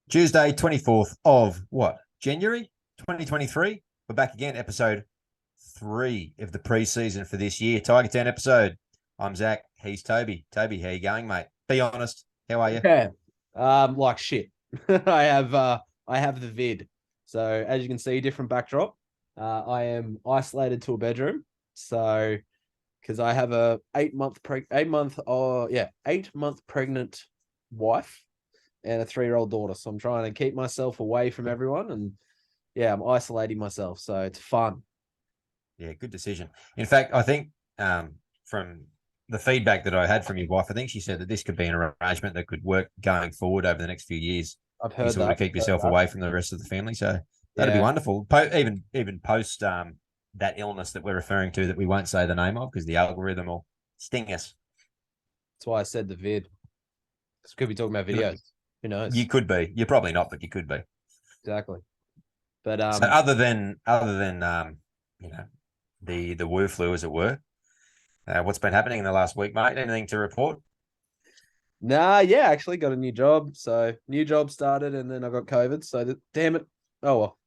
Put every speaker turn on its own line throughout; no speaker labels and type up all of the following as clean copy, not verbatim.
Tuesday, 24th of what? January 2023. We're back again, episode 3 of the preseason for this year. Tiger Town episode. I'm Zach. He's Toby. Toby, how you going, mate? Be honest. How are you?
Yeah. Like shit. I have the vid. So as you can see, different backdrop. I am isolated to a bedroom. So because I have a 8 month pregnant wife and a 3-year-old daughter. So I'm trying to keep myself away from everyone and yeah, I'm isolating myself. So it's fun.
Yeah, good decision. In fact, I think from the feedback that I had from your wife, I think she said that this could be an arrangement that could work going forward over the next few years.
I've
You
heard
sort of
that.
keep yourself away from the rest of the family. So that'd be
Yeah.
wonderful. Even post that illness that we're referring to that we won't say the name of because the algorithm will sting us.
That's why I said the vid. This could be talking about videos. Who
You
knows?
could be. You're probably not, but you could be.
Exactly. But
So other than the woo flu as it were, what's been happening in the last week, mate? Anything to report?
Nah, yeah, actually got a new job. So new job started and then I got COVID. So damn it. Oh well.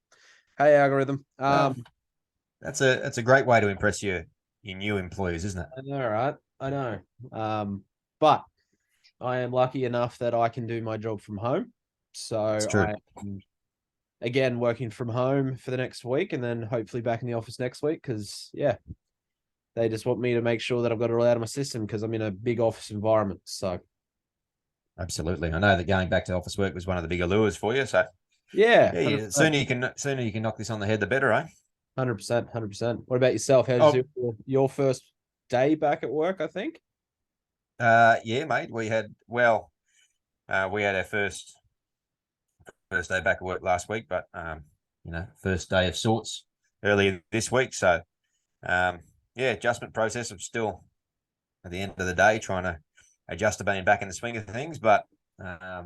Hey algorithm.
Well, that's a great way to impress your new employees, isn't it?
I know, right? I know. But I am lucky enough that I can do my job from home. So
It's true.
I am again working from home for the next week and then hopefully back in the office next week because yeah, they just want me to make sure that I've got it all out of my system because I'm in a big office environment. So
Absolutely. I know that going back to office work was one of the bigger lures for you. So
yeah,
yeah, yeah,
100%.
sooner you can knock this on the head, the better, eh?
100%, 100%. What about yourself? How's
Oh,
your first day back at work, I think?
yeah, mate. We had our first day back at work last week, but first day of sorts earlier this week. So yeah, adjustment process. I'm still at the end of the day trying to adjust to being back in the swing of things. But I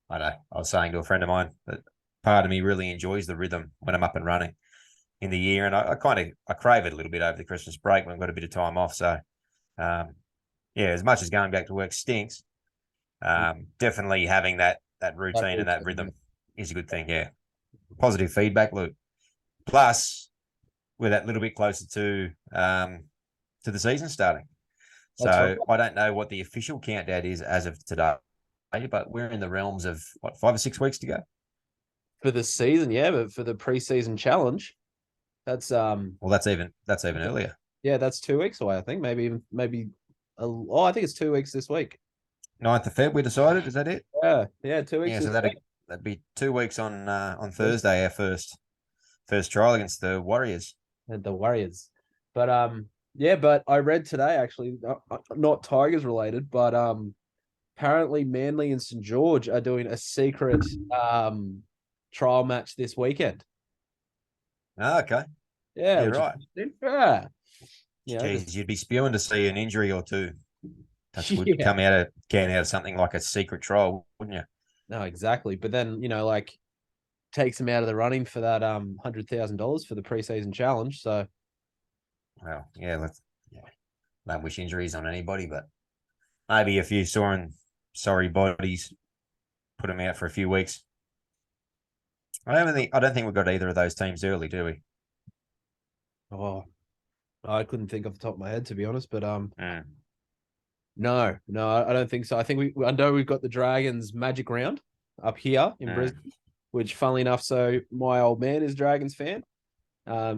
don't know. I was saying to a friend of mine that part of me really enjoys the rhythm when I'm up and running in the year, and I crave it a little bit over the Christmas break when I've got a bit of time off. So yeah, as much as going back to work stinks, definitely having that
That
routine and that
routine,
rhythm is a good thing. Yeah, positive feedback loop. Plus, we're that little bit closer to the season starting.
that's right.
So I don't know what the official countdown is as of today, but we're in the realms of what 5 or 6 weeks to go.
For the season, yeah, but for the preseason challenge, that's
Well, that's even earlier.
yeah, that's 2 weeks away, I think. I think it's 2 weeks this week.
9th of Feb, we decided. Is that it?
Yeah, yeah, 2 weeks
Yeah. So
this
that'd
week.
that'd be 2 weeks on Thursday. Our first trial against the Warriors.
And the Warriors. But yeah, but I read today actually, not Tigers related, but apparently Manly and St George are doing a secret trial match this weekend.
Oh, okay.
Yeah,
Yeah,
which is
right.
interesting. Yeah. Just
Geez, you'd be spewing to see an injury or two. Touch wood,
yeah.
can out of something like a secret trial, wouldn't you?
No, exactly. But then, like takes him out of the running for that $100,000 for the preseason challenge. So
Well, yeah, yeah. Don't wish injuries on anybody, but maybe a few sorry bodies put them out for a few weeks. I don't think we've got either of those teams early, do we?
oh, I couldn't think off the top of my head to be honest, but
Mm.
no, I don't think so. I think I know we've got the Dragons Magic Round up here in
Mm.
Brisbane, which funnily enough, so my old man is Dragons fan.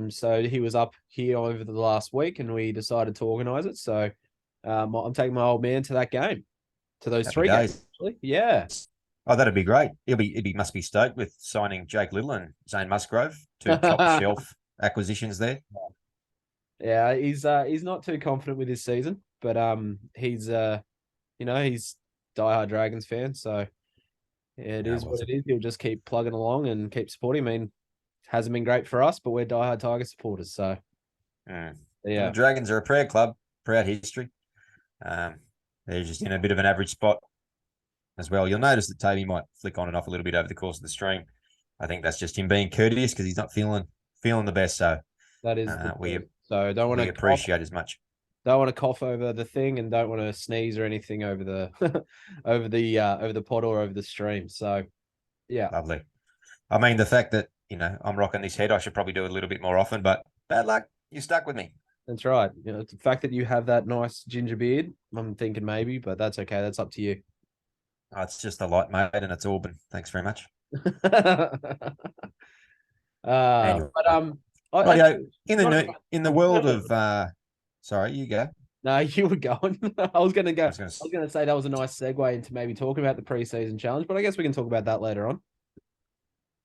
So he was up here over the last week and we decided to organize it. So I'm taking my old man to that game, to those
Happy
3 games,
days.
actually. Yeah.
Oh, that'd be great. He must be stoked with signing Jake Little and Zane Musgrove, two top shelf acquisitions there.
Yeah, he's not too confident with his season, but he's diehard Dragons fan, so yeah, it
Yeah,
is
well,
what it is. He'll just keep plugging along and keep supporting. I mean, it hasn't been great for us, but we're diehard Tiger supporters, so
The
yeah.
Dragons are a proud club, proud history. Um, they're just in a bit of an average spot as well. You'll notice that Toby might flick on and off a little bit over the course of the stream. I think that's just him being courteous because he's not feeling the best. So
That is the
we
truth. So don't want
we
to cough,
appreciate as much.
don't want to cough over the thing, and don't want to sneeze or anything over the over the pod or over the stream. So Yeah,
Lovely. I mean, the fact that, I'm rocking this head, I should probably do it a little bit more often, but bad luck. You stuck with me.
that's right. The fact that you have that nice ginger beard, I'm thinking maybe, but that's okay. That's up to you.
Oh, it's just a light, mate, and it's Auburn. Thanks very much. Anyway,
but I
rightio. In the
not
new, in the world of, sorry, you go.
no, you were going. I was gonna go.
I
I
was going to.
was gonna say that was a nice segue into maybe talking about the preseason challenge, but I guess we can talk about that later on.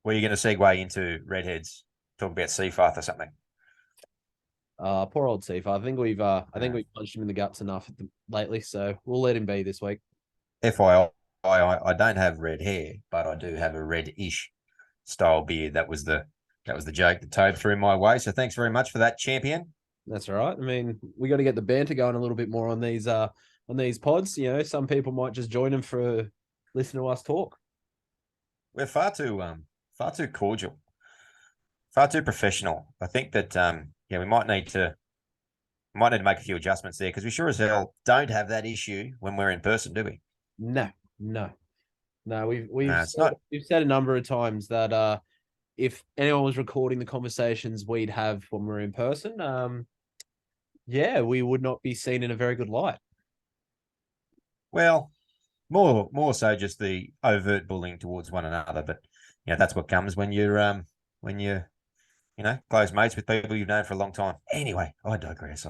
Were you going to segue into redheads? Talk about Seafarth or something?
Poor old Steve. I think
Uh,
we've punched him in the guts enough lately, so we'll let him be this week.
FYI, I don't have red hair, but I do have a red-ish style beard. That was the joke that Toad threw my way. So thanks very much for that, champion.
That's all right. I mean, we got to get the banter going a little bit more on these pods. Some people might just join them for listen to us talk.
We're far too cordial, far too professional. I think that yeah, we might need to make a few adjustments there because we sure as hell don't have that issue when we're in person, do we?
No, no, no. We've
No, it's not.
we've said a number of times that if anyone was recording the conversations we'd have when we're in person, yeah, we would not be seen in a very good light.
Well, more so just the overt bullying towards one another. But that's what comes when you're close mates with people you've known for a long time. Anyway, I digress.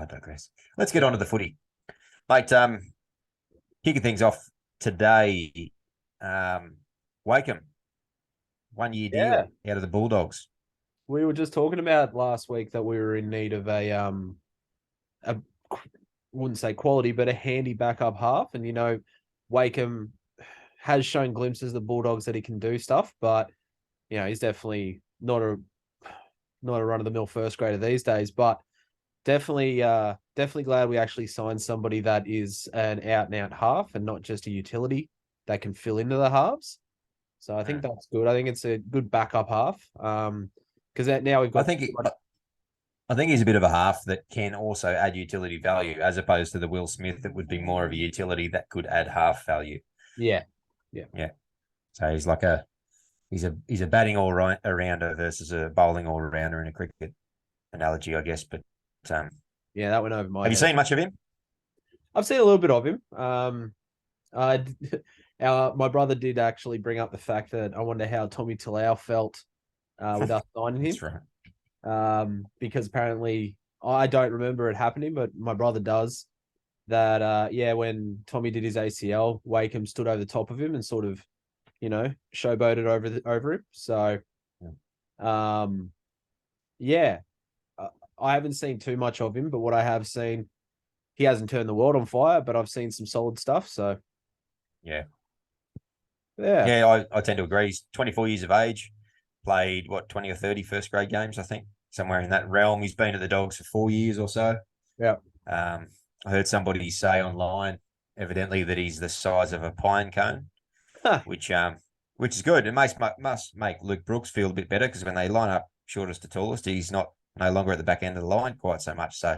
Let's get on to the footy. Mate, kicking things off today, Wakeham, 1 year
Yeah.
deal out of the Bulldogs.
We were just talking about last week that we were in need of a wouldn't say quality, but a handy backup half. And Wakeham has shown glimpses of the Bulldogs that he can do stuff, but he's definitely not a run of the mill first grader these days. But definitely glad we actually signed somebody that is an out and out half and not just a utility that can fill into the halves. So I think that's good. I think it's a good backup half. Because now we've
I
got
think I think he's a bit of a half that can also add utility value, as opposed to the Will Smith that would be more of a utility that could add half value.
yeah.
Yeah. So he's a batting all right arounder versus a bowling all rounder in a cricket analogy, I guess. But
Yeah, that went over my
have you
head.
seen much of him?
I've seen a little bit of him. I my brother did actually bring up the fact that I wonder how Tommy Talau felt with us signing him.
That's right.
Because apparently I don't remember it happening, but my brother does. That when Tommy did his ACL, Wakeham stood over the top of him and sort of, showboated over him. So, um, yeah, I haven't seen too much of him, but what I have seen, he hasn't turned the world on fire, but I've seen some solid stuff. So,
Yeah.
yeah,
Yeah, I tend to agree. He's 24 years of age, played, 20 or 30 first grade games, I think, somewhere in that realm. He's been at the Dogs for 4 years or so.
yeah.
I heard somebody say online, evidently, that he's the size of a pine cone,
Huh.
which is good. It must make Luke Brooks feel a bit better because when they line up shortest to tallest, he's no longer at the back end of the line quite so much. So,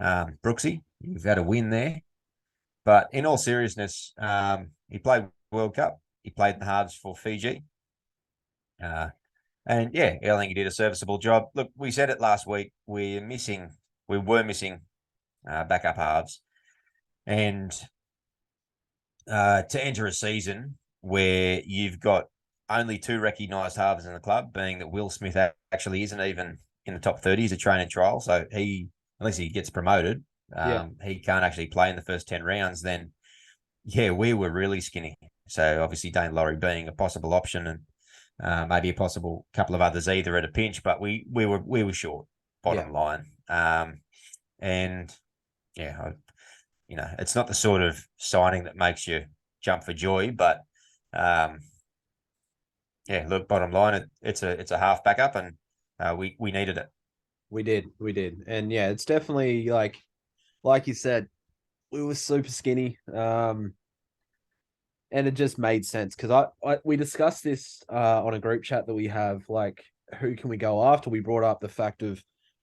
Brooksy, you've had a win there. But in all seriousness, he played World Cup. He played in the halves for Fiji. And yeah, I think he did a serviceable job. Look, we said it last week. We were missing backup halves. And to enter a season where you've got only two recognised halves in the club, being that Will Smith actually isn't even in the top 30, he's a train and trial. So unless he gets promoted, he can't actually play in the first 10 rounds, then yeah, we were really skinny. So obviously Dane Laurie being a possible option, and maybe a possible couple of others either at a pinch, but we were short, bottom line. And yeah, it's not the sort of signing that makes you jump for joy, but yeah, look, bottom line, it's a half backup, and we needed it.
We did. And yeah, it's definitely like you said, we were super skinny. And it just made sense because we discussed this on a group chat that we have, like, who can we go after? We brought up the fact of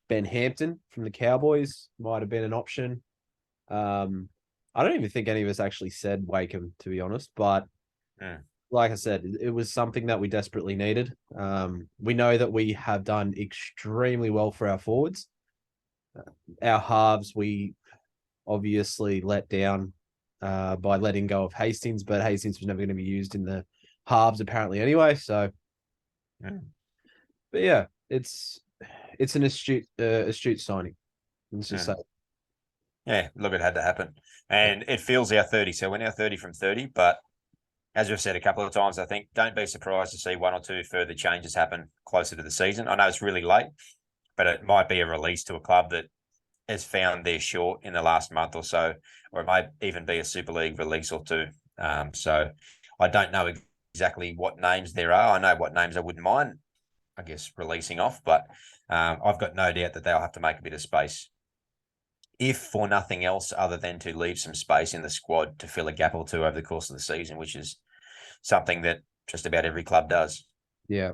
Ben Hampton from the Cowboys might have been an option. I don't even think any of us actually said Wakeham, to be honest, but like I said, it was something that we desperately needed. We know that we have done extremely well for our forwards. Our halves, we obviously let down by letting go of Hastings, but Hastings was never going to be used in the halves apparently anyway. So, but yeah, it's an astute signing. Let's just say.
Yeah, look, it had to happen. And it feels our 30. So we're now 30 from 30. But as we've said a couple of times, I think don't be surprised to see one or two further changes happen closer to the season. I know it's really late, but it might be a release to a club that has found their short in the last month or so, or it might even be a Super League release or two. So I don't know exactly what names there are. I know what names I wouldn't mind, I guess, releasing off, but I've got no doubt that they'll have to make a bit of space, if for nothing else other than to leave some space in the squad to fill a gap or two over the course of the season, which is something that just about every club does.
Yeah.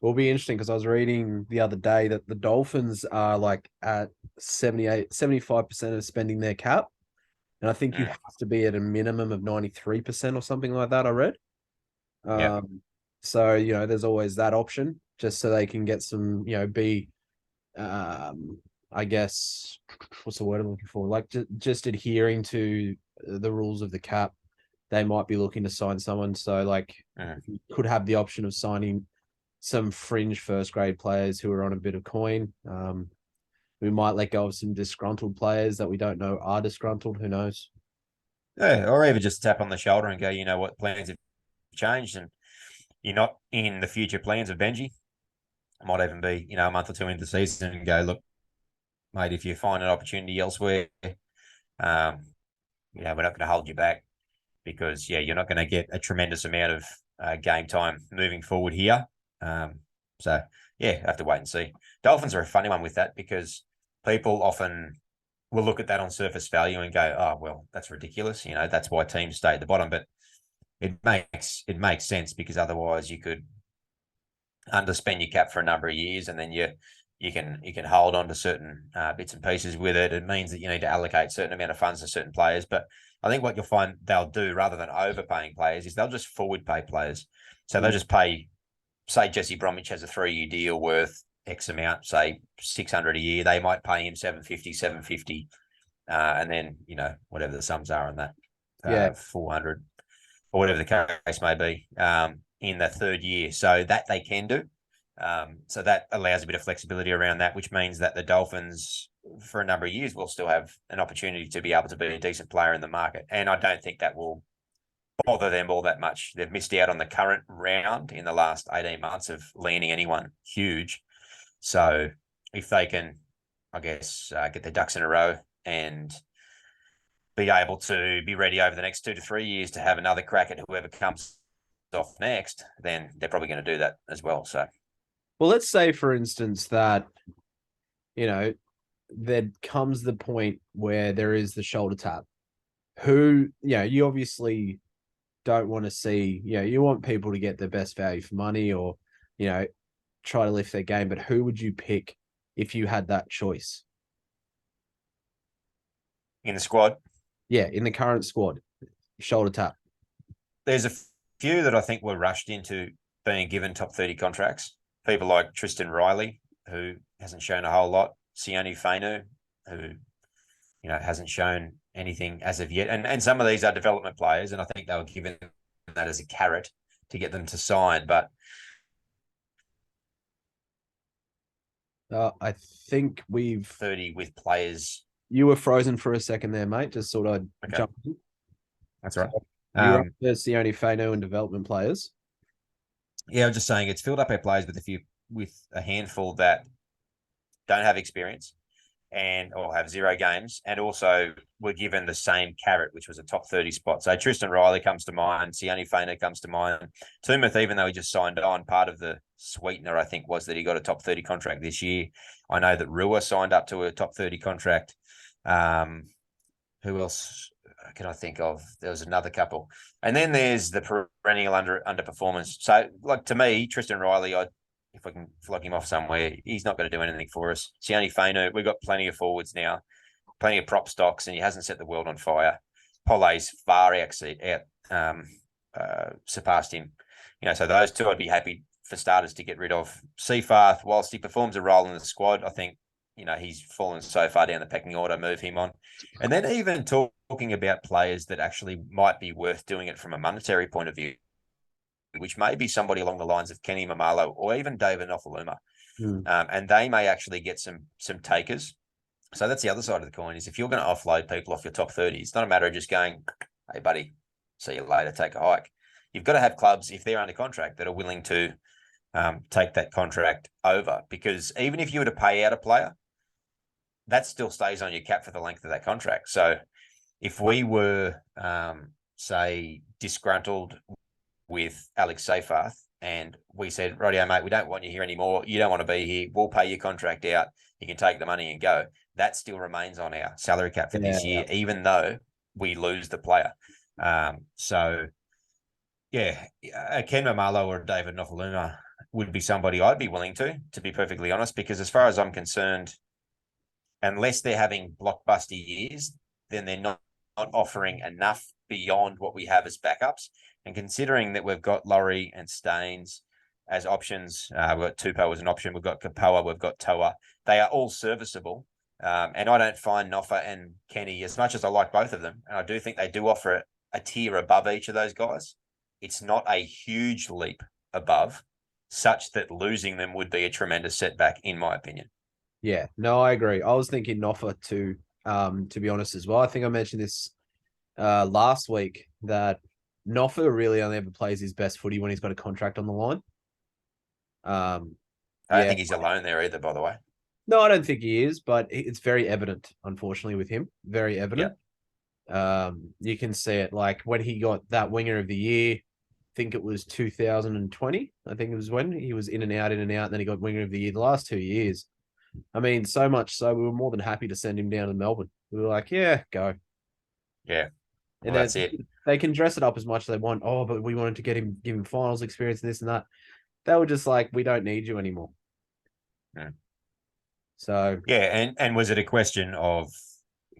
Will be interesting because I was reading the other day that the Dolphins are like at 75% of spending their cap. And I think you have to be at a minimum of 93% or something like that, I read.
Yeah.
So, there's always that option just so they can get some, be, I guess, what's the word I'm looking for? Like just adhering to the rules of the cap. They might be looking to sign someone. So, like, you could have the option of signing some fringe first grade players who are on a bit of coin. We might let go of some disgruntled players that we don't know are disgruntled. Who knows?
Yeah, or even just tap on the shoulder and go, you know what, plans have changed and you're not in the future plans of Benji. It might even be, a month or two into the season and go, look, mate, if you find an opportunity elsewhere, we're not going to hold you back because, you're not going to get a tremendous amount of game time moving forward here. So, have to wait and see. Dolphins are a funny one with that because people often will look at that on surface value and go, oh, well, that's ridiculous. That's why teams stay at the bottom. But it makes sense because otherwise you could underspend your cap for a number of years and then you can hold on to certain bits and pieces with it. It means that you need to allocate a certain amount of funds to certain players. But I think what you'll find they'll do rather than overpaying players is they'll just forward pay players. So they'll just pay, say Jesse Bromwich has a 3-year deal worth X amount, say 600 a year. They might pay him 750, and then, whatever the sums are on that, 400 or whatever the case may be, in the third year. So that they can do. So that allows a bit of flexibility around that, which means that the Dolphins, for a number of years, will still have an opportunity to be able to be a decent player in the market. And I don't think that will bother them all that much. They've missed out on the current round in the last 18 months of landing anyone huge. So if they can, I guess, get their ducks in a row and be able to be ready over the next 2 to 3 years to have another crack at whoever comes off next, then they're probably going to do that as well. So,
well, let's say, for instance, that, there comes the point where there is the shoulder tap. Who, you obviously don't want to see, you want people to get the best value for money or, try to lift their game. But who would you pick if you had that choice?
In the squad?
Yeah, in the current squad, shoulder tap.
There's a few that I think were rushed into being given top 30 contracts. People like Tristan Riley, who hasn't shown a whole lot. Sione Fainu, who, hasn't shown anything as of yet. And some of these are development players, and I think they were given that as a carrot to get them to sign. But
I think we've
30 with players.
You were frozen for a second there, mate. Just sort of jump in.
That's right.
You're up to Sione Fainu and development players.
Yeah, I'm just saying it's filled up our players with a handful that don't have experience or have 0 games, and also were given the same carrot, which was a top 30 spot. So Tristan Riley comes to mind, Sione Fainu comes to mind. Tumuth, even though he just signed on, part of the sweetener, I think, was that he got a top 30 contract this year. I know that Rua signed up to a top 30 contract. Who else can I think of? There was another couple. And then there's the perennial underperformance. So, like, to me, Tristan Riley, if I can flog him off somewhere, he's not going to do anything for us. Sione Fainu, we've got plenty of forwards now, plenty of prop stocks, and he hasn't set the world on fire. Pole's far out surpassed him. So those two I'd be happy for starters to get rid of. Seyfarth, whilst he performs a role in the squad, I think he's fallen so far down the pecking order. Move him on, and then even talking about players that actually might be worth doing it from a monetary point of view, which may be somebody along the lines of Kenny Mamalo or even David Nofaluma. And they may actually get some takers. So that's the other side of the coin, is if you're going to offload people off your top 30, it's not a matter of just going, hey, buddy, see you later, take a hike. You've got to have clubs, if they're under contract, that are willing to take that contract over. Because even if you were to pay out a player, that still stays on your cap for the length of that contract. So if we were, say, disgruntled with Alex Seyfarth and we said, rightio, mate, we don't want you here anymore. You don't want to be here. We'll pay your contract out. You can take the money and go. That still remains on our salary cap for this year, even though we lose the player. So, yeah, a Ken Mamalo or David Nofaluma would be somebody I'd be willing to be perfectly honest, because as far as I'm concerned, unless they're having blockbuster years, then they're not offering enough beyond what we have as backups. And considering that we've got Laurie and Staines as options, we've got Tupou as an option, we've got Kapoa, we've got Toa. They are all serviceable. And I don't find Noffa and Kenny, as much as I like both of them, and I do think they do offer a tier above each of those guys, it's not a huge leap above, such that losing them would be a tremendous setback, in my opinion.
Yeah, no, I agree. I was thinking Noffa to be honest as well. I think I mentioned this last week that Noffa really only ever plays his best footy when he's got a contract on the line.
I don't think he's alone there either, by the way.
No, I don't think he is, but it's very evident, unfortunately, with him. Very evident. Yeah. You can see it, like when he got that Winger of the Year. I think it was 2020. I think it was when he was in and out, and then he got Winger of the Year the last 2 years. I mean, so much so we were more than happy to send him down to Melbourne. We were like, yeah, go.
Yeah.
And that's it. They can dress it up as much as they want. Oh, but we wanted to give him finals experience and this and that. They were just like, we don't need you anymore.
Yeah.
So
yeah, and was it a question of,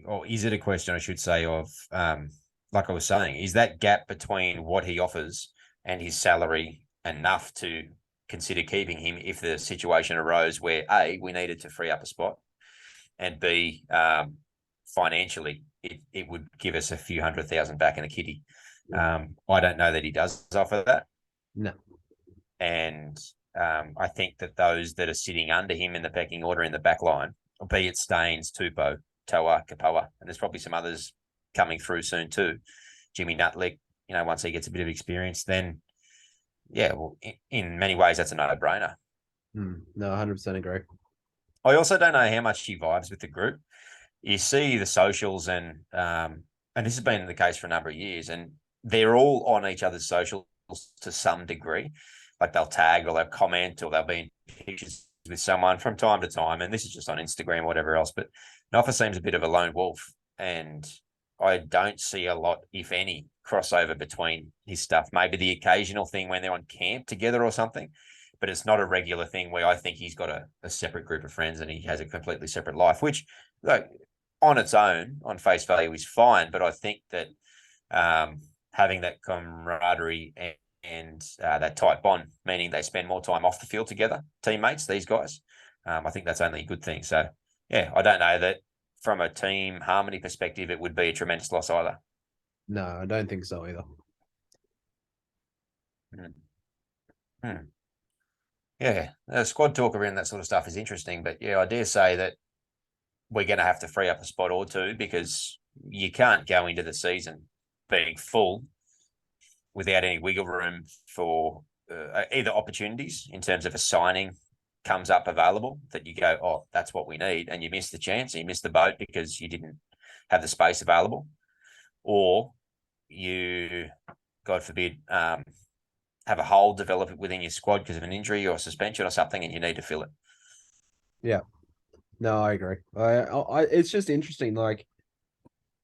or is it a question, I should say, of like I was saying, is that gap between what he offers and his salary enough to consider keeping him if the situation arose where A, we needed to free up a spot, and B, financially it would give us a few $100,000 back in the kitty. I don't know that he does offer that.
No.
And I think that those that are sitting under him in the pecking order in the back line, be it Staines, Tupou, Toa, Kapoa, and there's probably some others coming through soon too. Jimmy Nutlick, once he gets a bit of experience, then yeah, well, in many ways, that's a no-brainer.
No, 100% agree.
I also don't know how much he vibes with the group. You see the socials, and this has been the case for a number of years, and they're all on each other's socials to some degree. Like they'll tag or they'll comment or they'll be in pictures with someone from time to time. And this is just on Instagram or whatever else. But Noffa seems a bit of a lone wolf, and I don't see a lot, if any, crossover between his stuff. Maybe the occasional thing when they're on camp together or something, but it's not a regular thing where I think he's got a separate group of friends and he has a completely separate life, which, like, on its own, on face value, is fine. But I think that having that camaraderie and that tight bond, meaning they spend more time off the field together, teammates, these guys, I think that's only a good thing. So, yeah, I don't know that from a team harmony perspective, it would be a tremendous loss either.
No, I don't think so either.
Yeah, squad talk around that sort of stuff is interesting, but yeah, I dare say that we're going to have to free up a spot or two, because you can't go into the season being full without any wiggle room for either opportunities in terms of a signing comes up available that you go, oh, that's what we need, and you miss the chance, and you miss the boat because you didn't have the space available, or you, God forbid, have a hole develop within your squad because of an injury or suspension or something, and you need to fill it.
Yeah, no, I agree. It's just interesting. Like,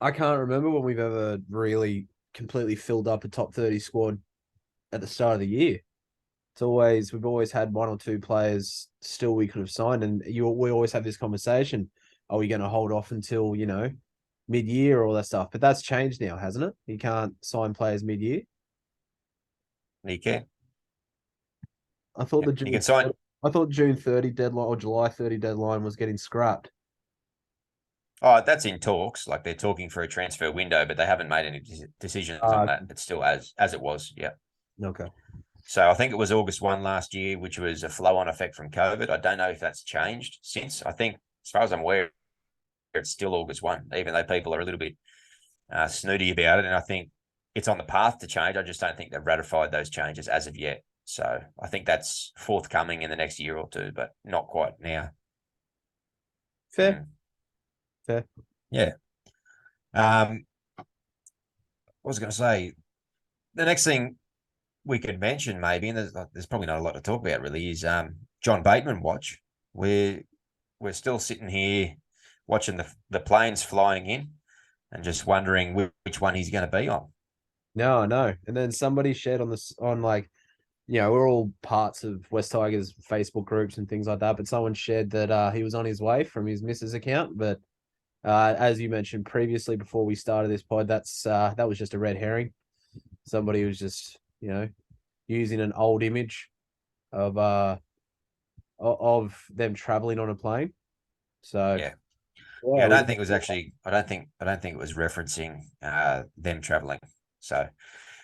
I can't remember when we've ever really completely filled up a top 30 squad at the start of the year. We've always had one or two players still we could have signed, and we always have this conversation: are we going to hold off until mid-year or all that stuff? But that's changed now, hasn't it? You can't sign players mid-year.
He can.
I thought the
He can sign.
I thought June 30 deadline or July 30 deadline was getting scrapped.
Oh, that's in talks. Like they're talking for a transfer window, but they haven't made any decisions on that. It's still as it was. Yeah.
Okay.
So I think it was August 1 last year, which was a flow-on effect from COVID. I don't know if that's changed since. I think, as far as I'm aware, it's still August 1, even though people are a little bit snooty about it. And I think it's on the path to change. I just don't think they've ratified those changes as of yet. So I think that's forthcoming in the next year or two, but not quite now.
Fair. Fair.
Yeah. What was I going to say? The next thing we could mention, maybe, and there's probably not a lot to talk about really, is John Bateman watch. We're still sitting here watching the planes flying in and just wondering which one he's going to be on.
No, I know. And then somebody shared on this on like, we're all parts of West Tigers Facebook groups and things like that, but someone shared that he was on his way from his missus account. But as you mentioned previously before we started this pod, that was just a red herring. Somebody was just, using an old image of them traveling on a plane. So
yeah, I don't think it was actually. I don't think it was referencing them traveling. So,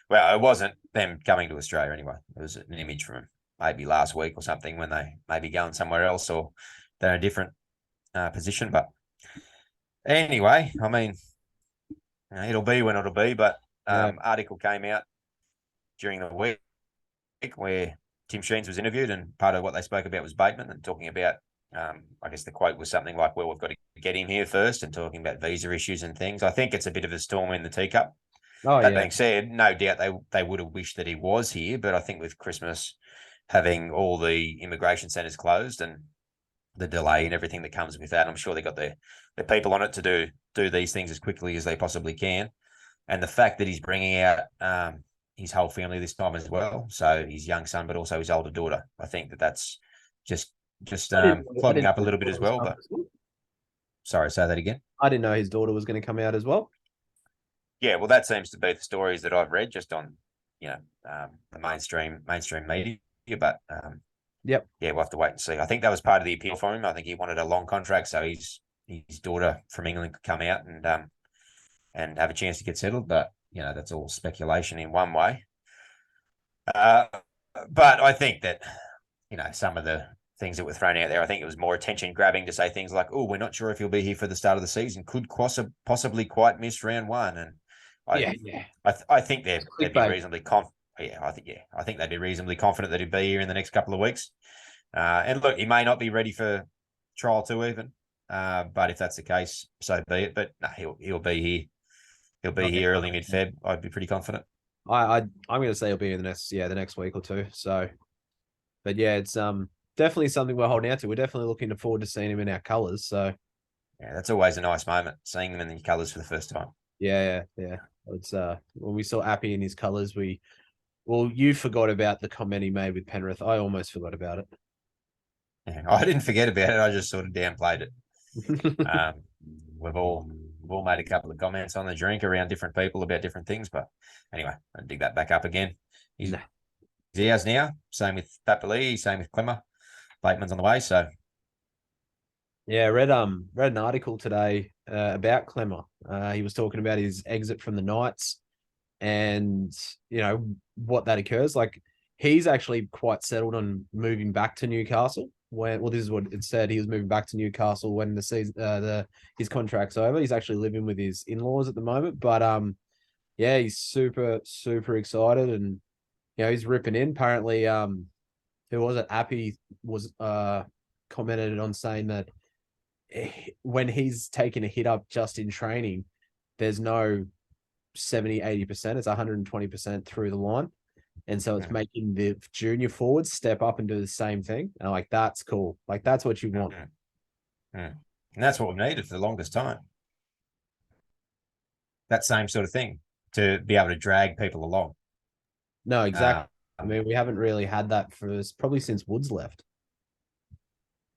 well, it wasn't them coming to Australia anyway. It was an image from maybe last week or something when they may be going somewhere else or they're in a different position. But anyway, I mean, it'll be when it'll be. But article came out during the week where Tim Sheens was interviewed, and part of what they spoke about was Bateman and talking about, I guess the quote was something like, well, we've got to get him here first, and talking about visa issues and things. I think it's a bit of a storm in the teacup. That being said, no doubt they would have wished that he was here, but I think with Christmas having all the immigration centres closed and the delay and everything that comes with that, I'm sure they got the people on it to do these things as quickly as they possibly can. And the fact that he's bringing out his whole family this time as well, so his young son, but also his older daughter, I think that's just clogging up a little bit as well. But sorry, say that again.
I didn't know his daughter was going to come out as well.
Yeah, well, that seems to be the stories that I've read just on, the mainstream media. But yeah, we'll have to wait and see. I think that was part of the appeal for him. I think he wanted a long contract, so his daughter from England could come out and have a chance to get settled. But that's all speculation in one way. But I think that some of the things that were thrown out there, I think it was more attention grabbing to say things like, "Oh, we're not sure if he'll be here for the start of the season. Could possibly quite miss round one." And I think they'd be reasonably confident. I think they'd be reasonably confident that he'd be here in the next couple of weeks. And look, he may not be ready for trial 2 even, but if that's the case, so be it. But no, he'll be here. He'll be here early mid-Feb. I'd be pretty confident.
I'm going to say he'll be in the next week or two. So, but yeah, it's definitely something we're holding out to. We're definitely looking forward to seeing him in our colours. So,
yeah, that's always a nice moment, seeing them in the colours for the first time.
Yeah. It's when we saw Appy in his colours, you forgot about the comment he made with Penrith. I almost forgot about it.
Yeah, I didn't forget about it. I just sort of downplayed it. We've all made a couple of comments on the drink around different people about different things, but anyway, I'll dig that back up again. He's ours now. Same with Papali, same with Clemmer. Bateman's on the way, so
yeah. Read an article today about Clemmer. He was talking about his exit from the Knights, and what that occurs. Like, he's actually quite settled on moving back to Newcastle. This is what it said. He was moving back to Newcastle when the season, his contract's over. He's actually living with his in-laws at the moment, but yeah, he's super, super excited, and he's ripping in. Apparently, who was it? Appy was commented on saying that when he's taking a hit up just in training, there's no 70-80%, it's 120% through the line. And so it's making the junior forwards step up and do the same thing. And I'm like, that's cool. Like, that's what you want.
And that's what we've needed for the longest time. That same sort of thing, to be able to drag people along.
No, exactly. I mean, we haven't really had that for probably since Woods left.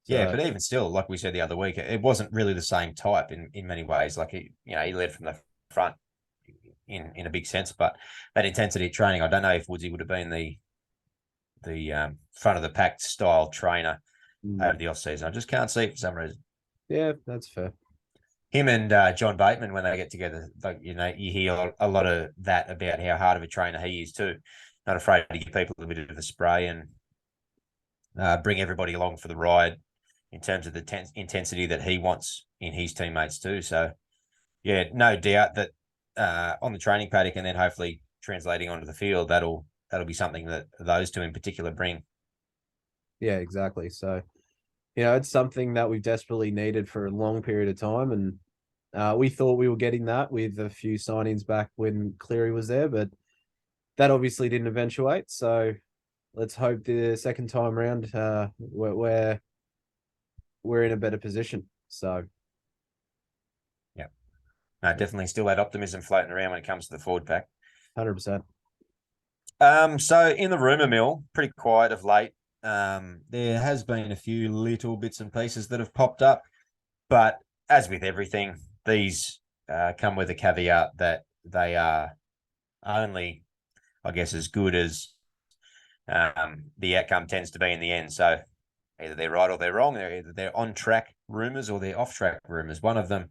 So, yeah, but even still, like we said the other week, it wasn't really the same type in many ways. Like he led from the front. in a big sense, but that intensity of training, I don't know if Woodsy would have been the front of the pack style trainer over the off season. I just can't see it for some reason.
Yeah, that's fair.
Him and John Bateman, when they get together, like, you hear a lot of that about how hard of a trainer he is too. Not afraid to give people a bit of a spray and bring everybody along for the ride in terms of the intensity that he wants in his teammates too. So, yeah, no doubt that on the training paddock and then hopefully translating onto the field, that'll be something that those two in particular bring.
Yeah, exactly. So, it's something that we've desperately needed for a long period of time, and we thought we were getting that with a few signings back when Cleary was there, but that obviously didn't eventuate. So let's hope the second time around we're in a better position. So
yeah, no, definitely still that optimism floating around when it comes to the forward pack.
100%.
So in the rumour mill, pretty quiet of late. There has been a few little bits and pieces that have popped up, but as with everything, these come with a caveat that they are only, I guess, as good as the outcome tends to be in the end. So either they're right or they're wrong. They're on track rumours or they're off track rumours. One of them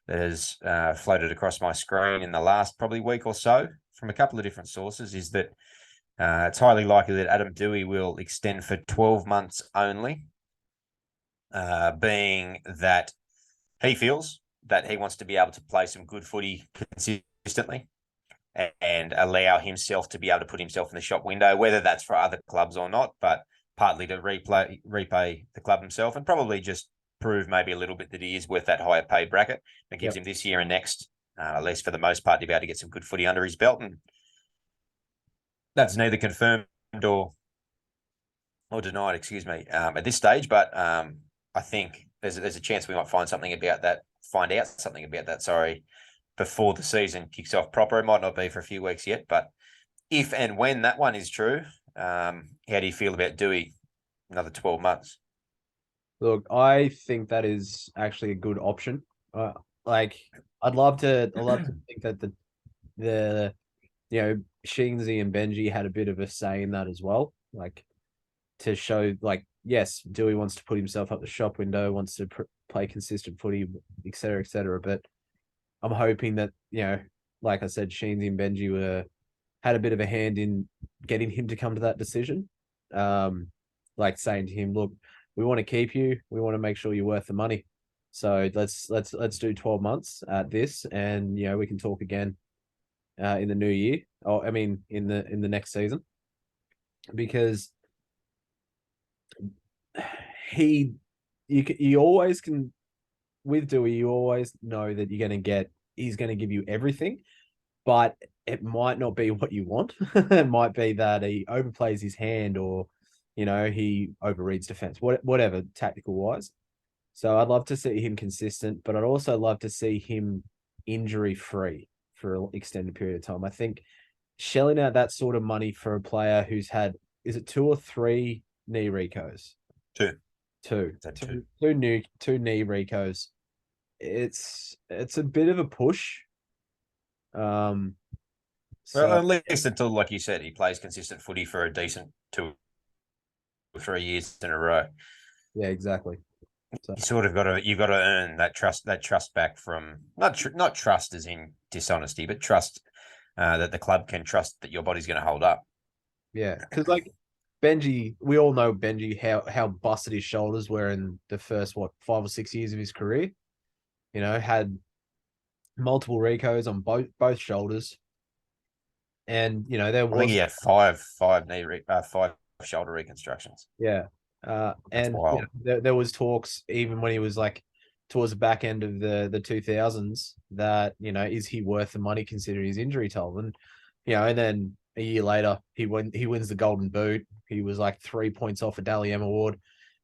that has floated across my screen in the last probably week or so from a couple of different sources is that it's highly likely that Adam Doueihi will extend for 12 months only, being that he feels that he wants to be able to play some good footy consistently and allow himself to be able to put himself in the shop window, whether that's for other clubs or not, but partly to repay the club himself and probably just prove maybe a little bit that he is worth that higher pay bracket. That gives him this year and next, at least for the most part, to be able to get some good footy under his belt. And that's neither confirmed or denied, excuse me, at this stage. But I think there's a chance we might find out something about that, before the season kicks off proper. It might not be for a few weeks yet, but if and when that one is true, how do you feel about Doueihi another 12 months?
Look, I think that is actually a good option. I'd love to think that the Sheensy and Benji had a bit of a say in that as well. Like, to show, like, yes, Doueihi wants to put himself up the shop window, wants to play consistent footy, etc., etc. But I'm hoping that, like I said, Sheensy and Benji had a bit of a hand in getting him to come to that decision. Like saying to him, look, we want to keep you. We want to make sure you're worth the money. So let's do 12 months at this, and we can talk again in the new year. Or I mean, in the next season, because you always can with Doueihi. You always know that he's going to give you everything, but it might not be what you want. It might be that he overplays his hand, or he overreads defense, whatever tactical wise. So I'd love to see him consistent, but I'd also love to see him injury free for an extended period of time. I think shelling out that sort of money for a player who's had, is it 2 or 3 knee recos? Two knee recos. It's a bit of a push.
Well, at least until, like you said, he plays consistent footy for a decent 2 or 3 years in a row.
Yeah, exactly.
So you've got to earn that trust back from not trust as in dishonesty, but trust that the club can trust that your body's going to hold up.
Yeah, because like Benji, we all know Benji how busted his shoulders were in the first 5 or 6 years of his career. Had multiple recos on both shoulders, and there was,
I think he had five shoulder reconstructions.
Yeah, and there was talks even when he was like towards the back end of the 2000s that is he worth the money considering his injury toll, and and then a year later he wins the Golden Boot. He was like 3 points off a Dally M award,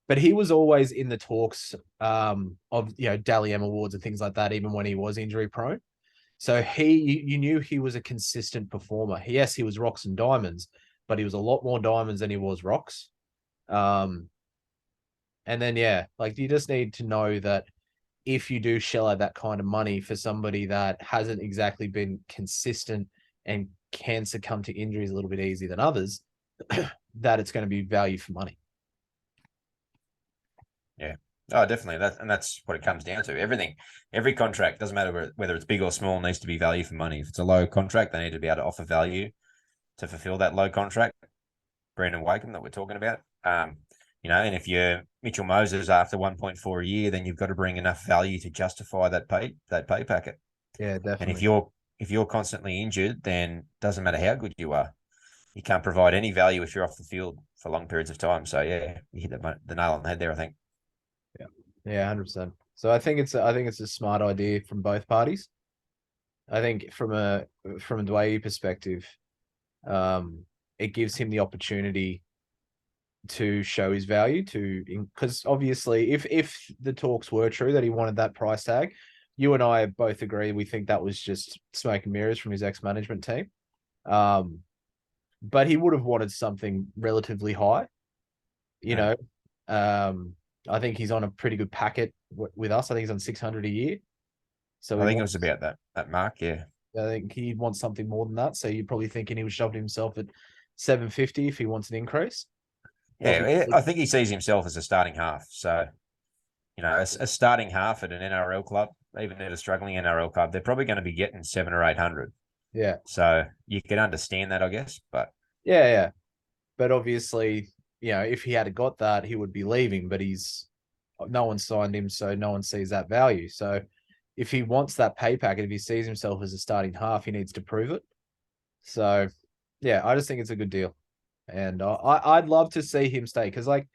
but he was always in the talks of Dally M awards and things like that, even when he was injury prone. So you knew he was a consistent performer. Yes, he was rocks and diamonds, but he was a lot more diamonds than he was rocks. And then, like, you just need to know that if you do shell out that kind of money for somebody that hasn't exactly been consistent and can succumb to injuries a little bit easier than others, that it's going to be value for money.
Yeah. Oh, definitely. That's what it comes down to. Every contract, doesn't matter whether it's big or small, needs to be value for money. If it's a low contract, they need to be able to offer value to fulfill that low contract. Brandon Wakeham that we're talking about. And if you're Mitchell Moses after 1.4 a year, then you've got to bring enough value to justify that pay packet.
Yeah, definitely.
And if you're constantly injured, then doesn't matter how good you are, you can't provide any value if you're off the field for long periods of time. So yeah, you hit the nail on the head there, I think.
Yeah, 100%. So I think it's a smart idea from both parties. I think from a Dwayne perspective, it gives him the opportunity to show his value because obviously if the talks were true that he wanted that price tag, you and I both agree we think that was just smoke and mirrors from his ex-management team. But he would have wanted something relatively high, you know. I think he's on a pretty good packet with us. I think he's on 600 a year. So
I think it was about that mark. Yeah.
I think he'd want something more than that. So you're probably thinking he was shoving himself at 750 if he wants an increase.
Yeah, I think he sees himself as a starting half. So, a starting half at an NRL club, even at a struggling NRL club, they're probably going to be getting 700 or 800.
Yeah.
So you can understand that, I guess. But
yeah. But obviously, if he had got that, he would be leaving. But no one signed him, so no one sees that value. So if he wants that pay packet, if he sees himself as a starting half, he needs to prove it. So yeah, I just think it's a good deal. And I'd love to see him stay because, like,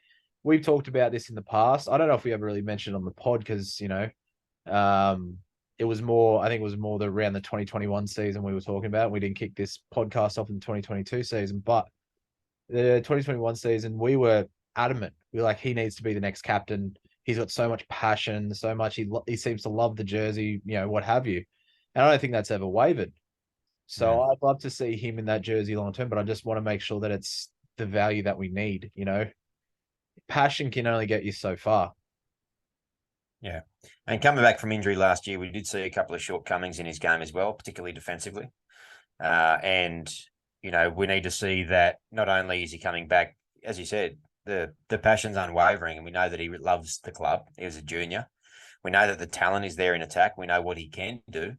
we've talked about this in the past. I don't know if we ever really mentioned on the pod because, it was more, I think it was more around the 2021 season we were talking about. We didn't kick this podcast off in the 2022 season, but the 2021 season, we were adamant. We were like, he needs to be the next captain. He's got so much passion, so much. He seems to love the jersey, what have you. And I don't think that's ever wavered. So I'd love to see him in that jersey long term, but I just want to make sure that it's the value that we need. Passion can only get you so far.
Yeah. And coming back from injury last year, we did see a couple of shortcomings in his game as well, particularly defensively. And we need to see that not only is he coming back, as you said, the passion's unwavering, and we know that he loves the club. He was a junior. We know that the talent is there in attack. We know what he can do.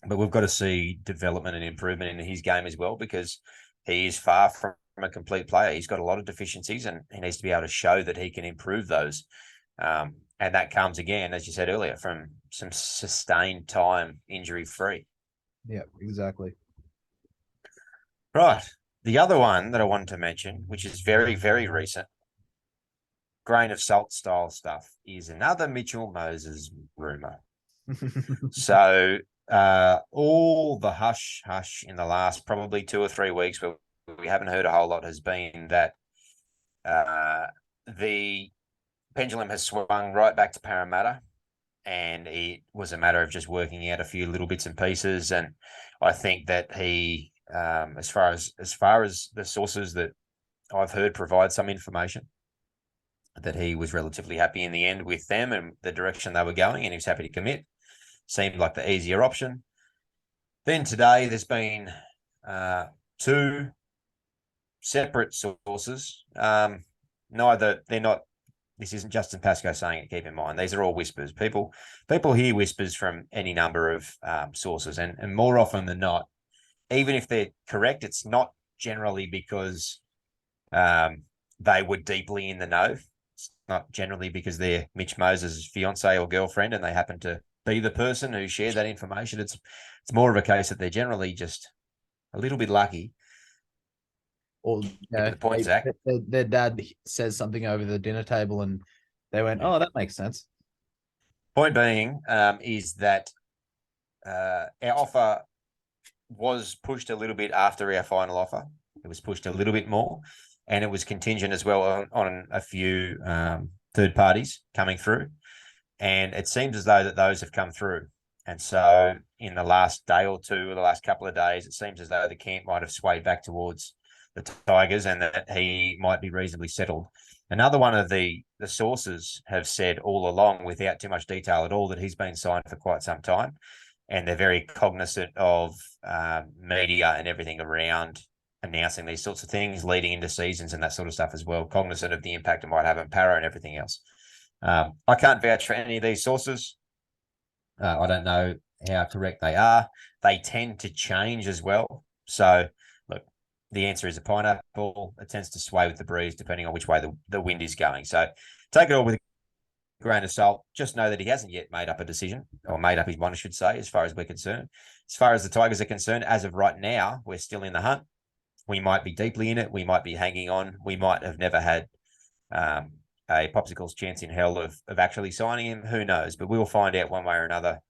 But we've got to see development and improvement in his game as well, because he is far from a complete player. He's got a lot of deficiencies, and he needs to be able to show that he can improve those. And that comes, again, as you said earlier, from some sustained time injury-free.
Yeah, exactly.
Right. The other one that I wanted to mention, which is very, very recent, grain of salt style stuff, is another Mitchell Moses rumor. So all the hush in the last probably 2 or 3 weeks, where we haven't heard a whole lot, has been that the pendulum has swung right back to Parramatta, and it was a matter of just working out a few little bits and pieces. And I think that he, as far as the sources that I've heard provide some information, that he was relatively happy in the end with them and the direction they were going, and he was happy to commit. Seemed like the easier option. Then today there's been 2 separate sources. This isn't Justin Pascoe saying it, keep in mind. These are all whispers. People hear whispers from any number of sources, and more often than not, even if they're correct, it's not generally because they were deeply in the know. It's not generally because they're Mitch Moses' fiance or girlfriend and they happen to be the person who shared that information. It's more of a case that they're generally just a little bit lucky.
Or
the point, Zach.
Their dad says something over the dinner table and they went, "Oh, that makes sense."
Point being, is that our offer was pushed a little bit after our final offer. It was pushed a little bit more, and it was contingent as well on a few third parties coming through. And it seems as though that those have come through. And so in the last day or two, or the last couple of days, it seems as though the camp might have swayed back towards the Tigers, and that he might be reasonably settled. Another one of the sources have said all along, without too much detail at all, that he's been signed for quite some time, and they're very cognizant of media and everything around announcing these sorts of things leading into seasons and that sort of stuff as well, cognizant of the impact it might have on Para and everything else. I can't vouch for any of these sources. I don't know how correct they are. They tend to change as well. So, look, the answer is a pineapple. It tends to sway with the breeze depending on which way the wind is going. So, take it all with a grain of salt. Just know that he hasn't yet made up a decision, or made up his mind, I should say, as far as we're concerned. As far as the Tigers are concerned, as of right now, we're still in the hunt. We might be deeply in it. We might be hanging on. We might have never had a popsicle's chance in hell of actually signing him. Who knows? But we will find out one way or another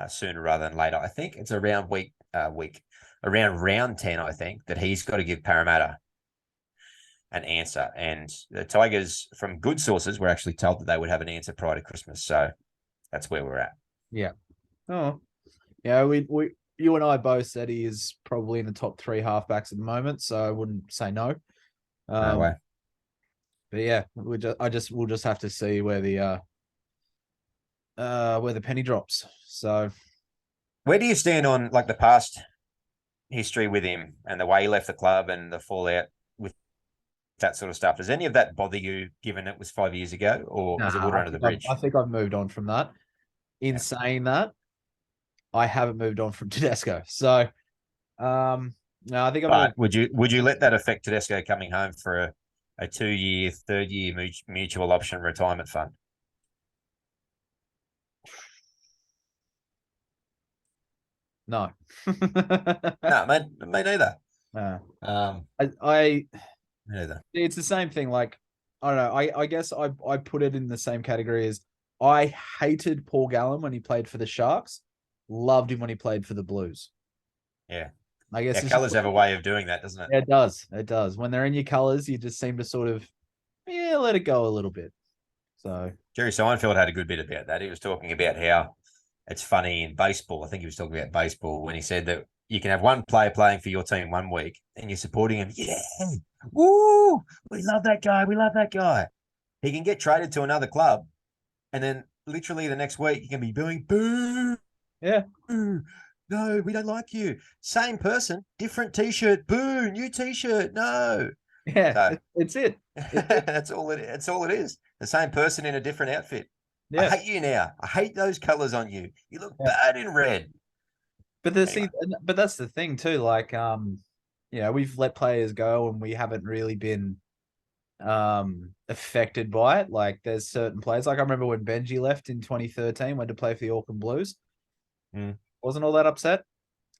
sooner rather than later. I think it's around around round 10, I think, that he's got to give Parramatta an answer. And the Tigers, from good sources, were actually told that they would have an answer prior to Christmas. So that's where we're at.
Yeah. Oh, yeah. You and I both said he is probably in the top 3 halfbacks at the moment, so I wouldn't say no.
No way.
But yeah, we'll just have to see where the penny drops. So,
where do you stand on like the past history with him and the way he left the club and the fallout with that sort of stuff? Does any of that bother you, given it was 5 years ago, or is it water under the bridge?
I think I've moved on from that. In saying that, I haven't moved on from Tedesco. So, no, I think I'm.
But would you let that affect Tedesco coming home for a 2-year, third-year mutual option retirement fund?
No.
No, me neither.
I
neither.
It's the same thing. Like, I don't know. I guess I put it in the same category as I hated Paul Gallen when he played for the Sharks. Loved him when he played for the Blues.
Yeah.
I guess
colours have a way of doing that, doesn't it?
Yeah, it does. It does. When they're in your colours, you just seem to sort of, let it go a little bit. So
Jerry Seinfeld had a good bit about that. He was talking about how it's funny in baseball. I think he was talking about baseball when he said that you can have one player playing for your team one week and you're supporting him. Yeah. Woo! We love that guy. We love that guy. He can get traded to another club, and then literally the next week he can be booing, boo.
Yeah.
Boo. No, we don't like you. Same person, different t-shirt, boo, new t-shirt, no.
Yeah, so, it's it.
That's all it. It's all it is. The same person in a different outfit. Yeah. I hate you now. I hate those colors on you. You look bad in red.
But but that's the thing too. Like, we've let players go and we haven't really been affected by it. Like, there's certain players. Like, I remember when Benji left in 2013, went to play for the Auckland Blues. Wasn't all that upset,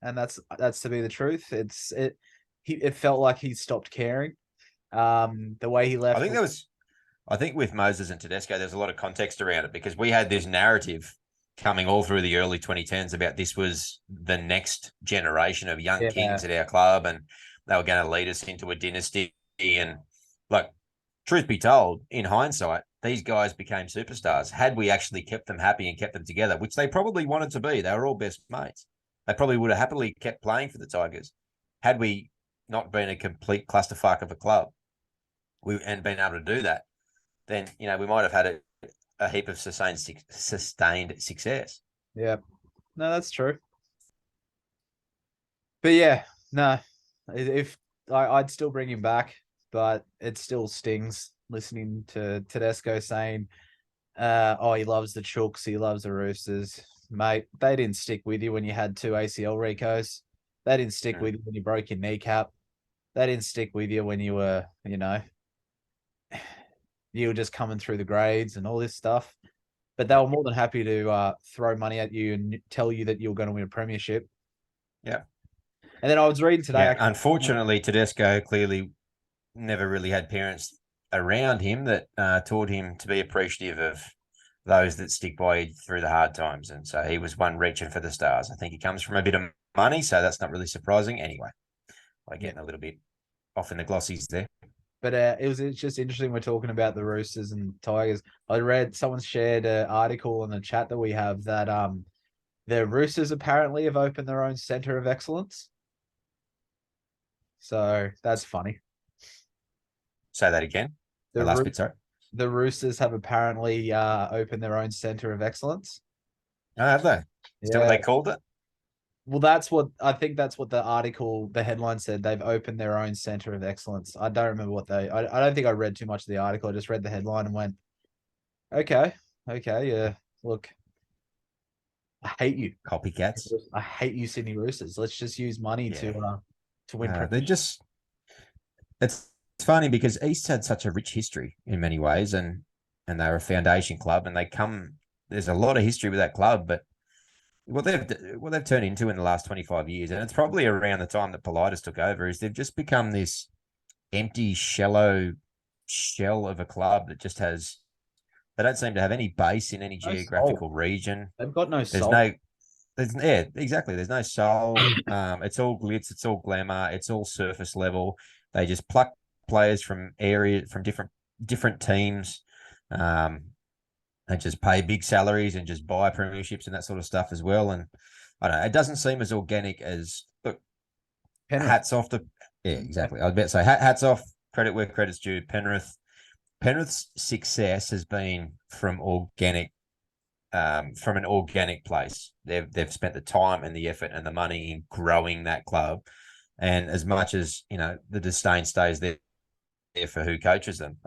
and that's to be the truth. It felt like he stopped caring. The way he left.
I think with Moses and Tedesco, there's a lot of context around it because we had this narrative coming all through the early 2010s about this was the next generation of young kings at our club, and they were going to lead us into a dynasty. And like, truth be told, in hindsight, these guys became superstars. Had we actually kept them happy and kept them together, which they probably wanted to be, they were all best mates. They probably would have happily kept playing for the Tigers had we not been a complete clusterfuck of a club and been able to do that. Then, we might have had a heap of sustained success.
Yeah. No, that's true. But yeah, no, if I'd still bring him back, but it still stings listening to Tedesco saying, he loves the Chooks, he loves the Roosters. Mate, they didn't stick with you when you had 2 ACL recos. They didn't stick with you when you broke your kneecap. They didn't stick with you when you were, you were just coming through the grades and all this stuff. But they were more than happy to throw money at you and tell you that you were going to win a premiership.
Yeah.
And then I was reading today.
Yeah, unfortunately, Tedesco clearly never really had parents around him that taught him to be appreciative of those that stick by you through the hard times. And so he was one reaching for the stars. I think he comes from a bit of money, so that's not really surprising. Anyway, I'm getting a little bit off in the glossies there.
But it's just interesting. We're talking about the Roosters and Tigers. I read someone shared an article in the chat that we have that the Roosters apparently have opened their own center of excellence. So that's funny.
Say that again. The
The
last
Roo-
bit, sorry.
the Roosters have apparently opened their own center of excellence.
Oh, have they? Is that what
Yeah.
they called it?
Well, that's what I think. That's what the article, the headline said. They've opened their own center of excellence. I don't remember what they. I don't think I read too much of the article. I just read the headline and went, okay, okay, yeah. Look, I hate you.
Copycats.
I hate you, Sydney Roosters. Let's just use money
Yeah.
to win.
They're just. It's funny because East had such a rich history in many ways, and they're a foundation club, and they come. There's a lot of history with that club, but what they've turned into in the last 25 years, and it's probably around the time that Politis took over, is they've just become this empty, shallow shell of a club that just has. They don't seem to have any base in any
No
geographical
soul.
region.
They've got no
There's
soul.
no yeah, exactly. There's no soul. It's all glitz. It's all glamour. It's all surface level. They just pluck players from different teams. Um, they just pay big salaries and just buy premierships and that sort of stuff as well. And I don't know. It doesn't seem as organic as look.
Penrith.
Hats off to yeah, exactly. I was about to say hats off. Credit where credit's due. Penrith's success has been from an organic place. They've spent the time and the effort and the money in growing that club. And as much as the disdain stays there for who coaches them,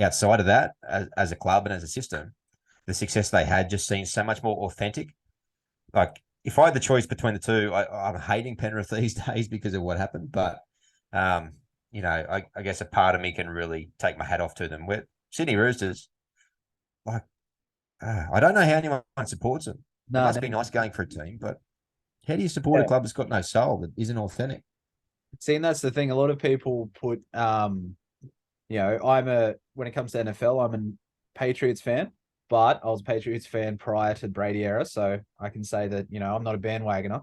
outside of that, as a club and as a system, the success they had just seems so much more authentic. Like if I had the choice between the two, I'm hating Penrith these days because of what happened. But I guess a part of me can really take my hat off to them. With Sydney Roosters, like I don't know how anyone supports them. It
No,
must be nice going for a team, but how do you support a
yeah.
club that's got no soul, that isn't authentic?
See, and that's the thing. A lot of people put, when it comes to NFL, I'm a Patriots fan, but I was a Patriots fan prior to Brady era, so I can say that I'm not a bandwagoner.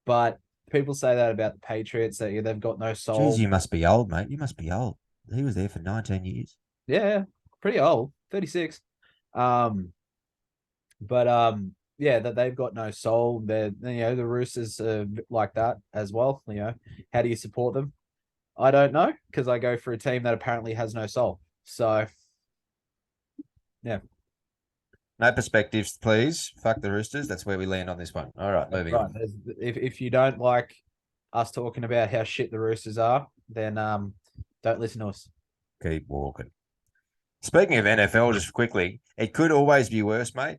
But people say that about the Patriots that they've got no
Geez,
soul.
you must be old, mate. You must be old. He was there for 19 years.
Yeah, pretty old, 36. Um, but yeah, that they've got no soul. The Roosters are like that as well. How do you support them? I don't know because I go for a team that apparently has no soul. So yeah,
No perspectives, please. Fuck the Roosters. That's where we land on this one. All right, moving
right.
on.
If you don't like us talking about how shit the Roosters are, then don't listen to us.
Keep walking. Speaking of NFL, just quickly, it could always be worse, mate,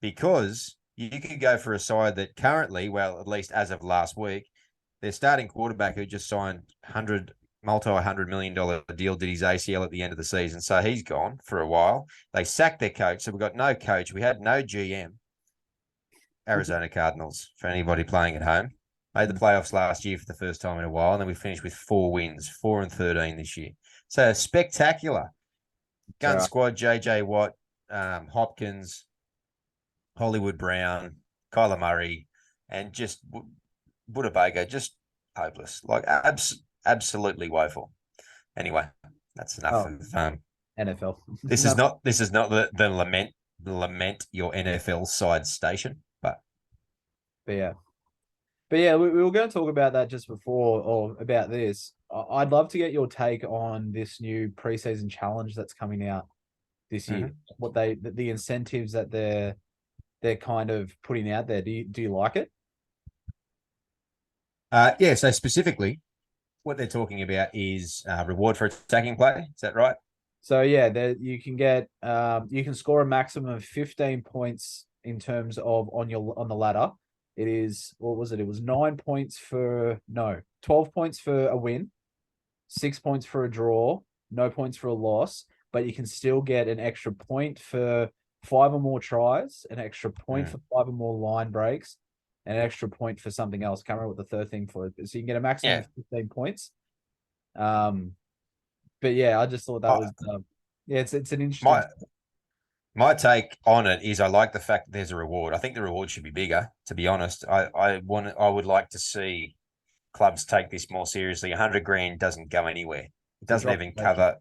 because you could go for a side that currently, well, at least as of last week, their starting quarterback who just signed multi-$100 million deal did his ACL at the end of the season. So he's gone for a while. They sacked their coach. So we've got no coach. We had no GM. Arizona Cardinals, for anybody playing at home. Made the playoffs last year for the first time in a while. And then we finished with 4 wins, 4-13 this year. So spectacular. Gun squad, JJ Watt, Hopkins, Hollywood Brown, Kyler Murray, and just Budabago, just hopeless. Like absolutely woeful. Anyway, that's enough of
NFL.
This is not the lament your NFL side station, but
yeah. But yeah, we were going to talk about that just before, or about this. I'd love to get your take on this new preseason challenge that's coming out this year. What the incentives that they're kind of putting out there. Do you like it?
yeah. So specifically, what they're talking about is reward for attacking play. Is that right?
So yeah, you can score a maximum of 15 points in terms of on the ladder. It is, what was it? It was 12 points for a win, 6 points for a draw, no points for a loss, but you can still get an extra point for 5 or more tries, an extra point for 5 or more line breaks, and an extra point for something else. Can't remember what the third thing for it. So you can get a maximum of 15 points. But yeah, I just thought that was it's an interesting.
My take on it is I like the fact that there's a reward. I think the reward should be bigger, to be honest. I would like to see clubs take this more seriously. 100 grand doesn't go anywhere. It doesn't even cover.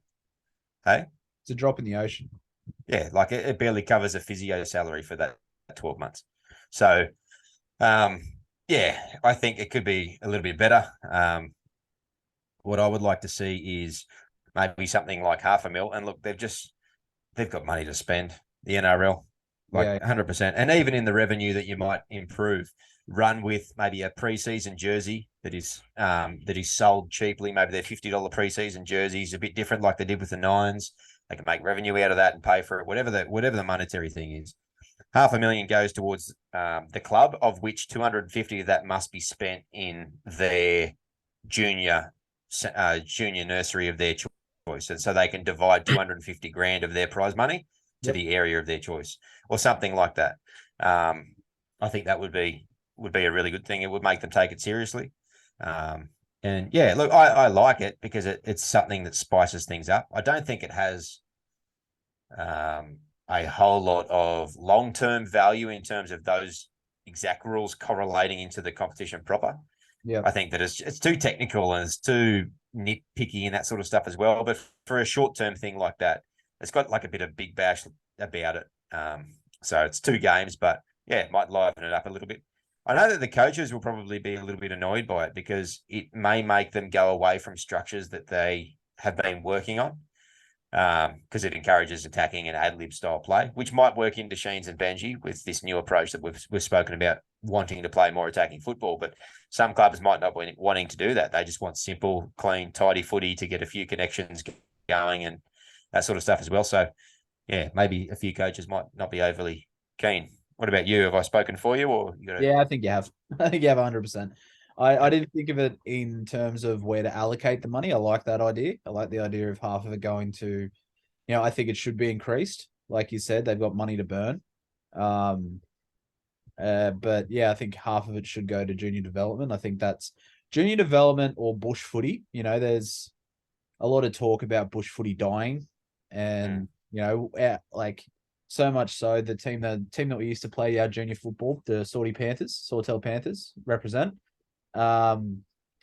Hey?
It's a drop in the ocean.
Yeah, like it barely covers a physio salary for that 12 months. So yeah, I think it could be a little bit better. what I would like to see is maybe something like 500,000. And look, they've got money to spend. The NRL, like
Yeah.
100%, and even in the revenue that you might improve, run with maybe a preseason jersey that is sold cheaply. Maybe their $50 preseason jerseys, a bit different, like they did with the Nines. They can make revenue out of that and pay for it, whatever the monetary thing is. 500,000 goes towards the club, of which 250 of that must be spent in their junior nursery of their choice, and so they can divide 250 grand of their prize money to the area of their choice, or something like that. I think that would be a really good thing. It would make them take it seriously. And yeah, look, I like it because it's something that spices things up. I don't think it has a whole lot of long-term value in terms of those exact rules correlating into the competition proper.
Yeah.
I think that it's too technical and it's too nitpicky and that sort of stuff as well. But for a short-term thing like that, it's got like a bit of big bash about it. So it's 2 games, but yeah, it might liven it up a little bit. I know that the coaches will probably be a little bit annoyed by it because it may make them go away from structures that they have been working on, because it encourages attacking and ad lib style play, which might work into Sheens and Benji with this new approach that we've spoken about, wanting to play more attacking football. But some clubs might not be wanting to do that. They just want simple, clean, tidy footy to get a few connections going and that sort of stuff as well. So yeah, maybe a few coaches might not be overly keen. What about you? Have I spoken for you, or you got?
Yeah, I think you have. I think you have 100%. I didn't think of it in terms of where to allocate the money. I like that idea. I like the idea of half of it going to, I think it should be increased. Like you said, they've got money to burn. But yeah, I think half of it should go to junior development. I think that's junior development or bush footy. There's a lot of talk about bush footy dying, and like so much so the team that we used to play our junior football, the Sawtell Panthers represent. I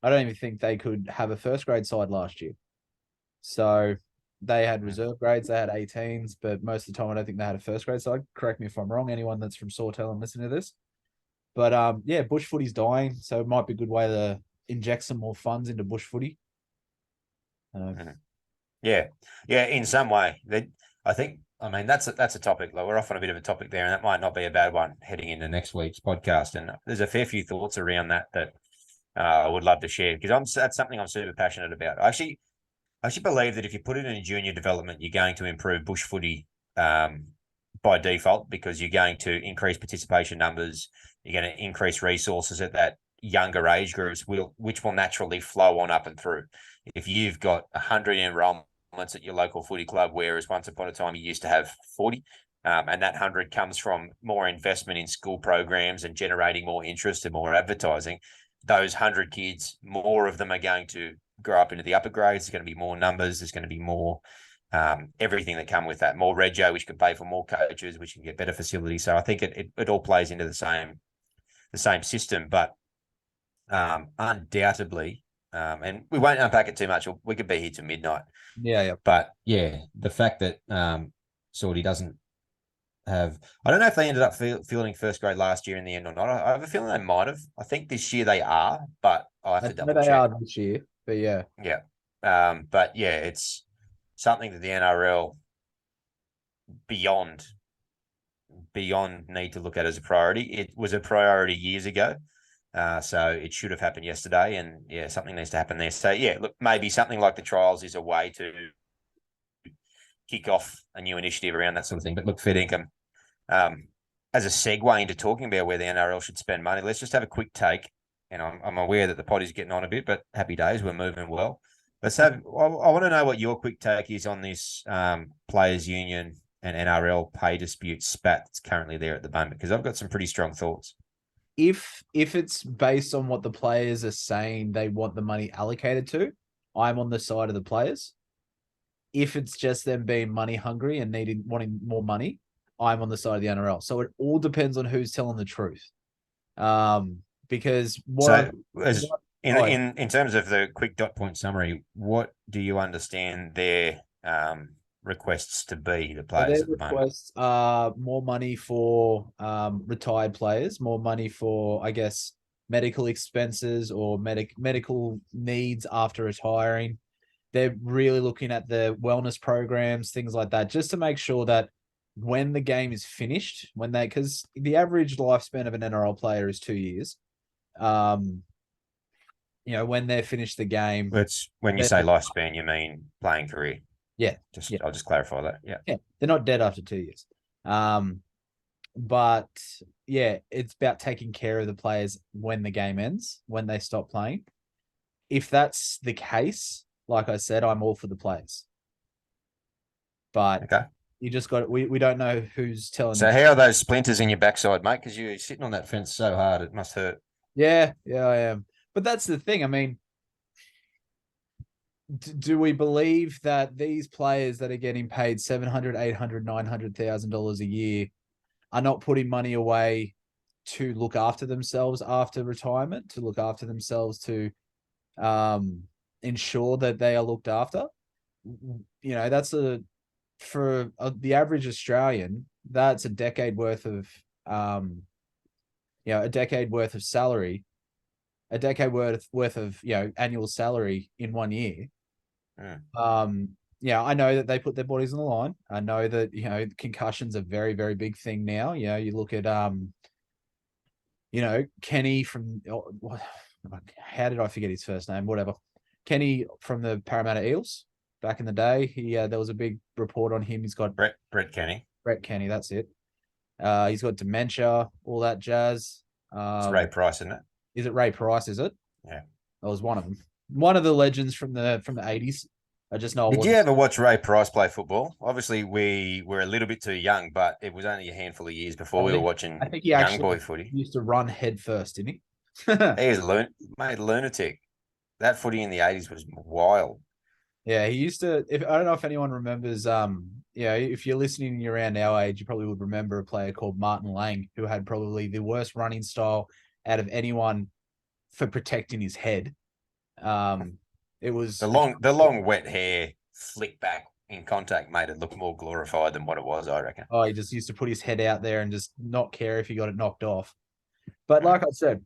don't even think they could have a first grade side last year. So they had reserve grades, they had 18s, but most of the time I don't think they had a first grade side. Correct me if I'm wrong, anyone that's from Sawtell and listening to this. But yeah, bush footy's dying, so it might be a good way to inject some more funds into bush footy.
Yeah, in some way. I mean, that's a topic. Like, we're off on a bit of a topic there, and that might not be a bad one heading into next week's podcast. And there's a fair few thoughts around that I would love to share, because that's something I'm super passionate about. I actually believe that if you put it in a junior development, you're going to improve bush footy by default, because you're going to increase participation numbers. You're going to increase resources at that younger age groups, which will naturally flow on up and through. If you've got 100 enrollments at your local footy club, whereas once upon a time you used to have 40, and that 100 comes from more investment in school programs and generating more interest and more advertising, those 100 kids, more of them are going to grow up into the upper grades. There's going to be more numbers. There's going to be more everything that come with that. More rego, which can pay for more coaches, which can get better facilities. So I think it all plays into the same system. But undoubtedly, and we won't unpack it too much. We could be here till midnight.
Yeah.
But yeah, the fact that Sorty doesn't have, I don't know if they ended up fielding first grade last year in the end or not. I have a feeling they might have. I think this year they are, but I'll have to double check.
They are this year, but yeah.
Yeah. But yeah, it's something that the NRL beyond need to look at as a priority. It was a priority years ago. So it should have happened yesterday, and yeah, something needs to happen there. So yeah, look, maybe something like the trials is a way to kick off a new initiative around that sort of thing. But look, Fed Income, as a segue into talking about where the NRL should spend money, let's just have a quick take. And I'm aware that the pod is getting on a bit, but happy days, we're moving well. Let's have. I want to know what your quick take is on this players' union and NRL pay dispute spat that's currently there at the moment, because I've got some pretty strong thoughts.
If it's based on what the players are saying they want the money allocated to, I'm on the side of the players. If it's just them being money hungry and wanting more money, I'm on the side of the NRL. So it all depends on who's telling the truth. Because
in terms of the quick dot point summary, what do you understand their requests to be, the players at the moment?
Requests are more money for retired players, more money for, I guess, medical expenses or medical needs after retiring. They're really looking at the wellness programs, things like that, just to make sure that when the game is finished, because the average lifespan of an NRL player is 2 years. When they're finished the game.
It's when you say lifespan, you mean playing career.
Yeah.
I'll just clarify that. Yeah.
Yeah. They're not dead after 2 years. But yeah, it's about taking care of the players when the game ends, when they stop playing. If that's the case, like I said, I'm all for the players. But
okay.
You just got we don't know who's telling.
So how are those splinters in your backside, mate? Because you're sitting on that fence so hard, it must hurt.
Yeah, I am. But that's the thing. I mean, do we believe that these players that are getting paid $700,000, $800,000, $900,000 a year are not putting money away to look after themselves after retirement, to look after themselves, to ensure that they are looked after? That's for the average Australian, that's a decade worth of a decade worth of salary, a decade worth of annual salary in 1 year. I know that they put their bodies on the line. I know that concussions are a very, very big thing now. You look at Kenny from how did I forget his first name? Whatever. Kenny from the Parramatta Eels back in the day. There was a big report on him. He's got
Brett Kenny.
Brett Kenny, that's it. He's got dementia, all that jazz.
It's Ray Price, isn't it?
Is it Ray Price? Is it?
Yeah,
that was one of them. One of the legends from the 80s. I just know.
Did you ever watch Ray Price play football? Obviously, we were a little bit too young, but it was only a handful of years before we were watching young boy footy.
He used to run head first, didn't he?
He was a lunatic. That footy in the 80s was wild.
Yeah, he used to. I don't know if anyone remembers. If you're listening and you're around our age, you probably would remember a player called Martin Lang, who had probably the worst running style out of anyone for protecting his head. It was
the long wet hair flick back in contact made it look more glorified than what it was, I reckon.
Oh, he just used to put his head out there and just not care if he got it knocked off. But like I said,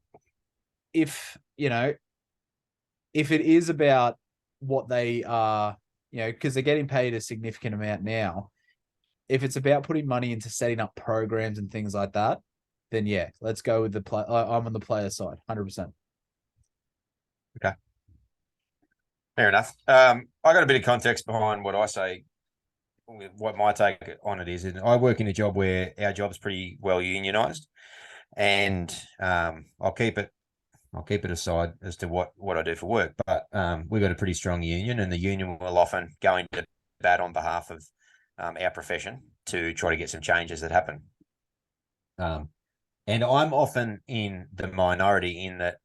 if it is about what they are, because they're getting paid a significant amount now, if it's about putting money into setting up programs and things like that, then yeah, let's go with the play. I'm on the player side, 100%.
Okay. Fair enough. I got a bit of context behind what I say, what my take on it is. And I work in a job where our job's pretty well unionised, and I'll keep it aside as to what I do for work. But we've got a pretty strong union, and the union will often go into bat on behalf of our profession to try to get some changes that happen. And I'm often in the minority in that.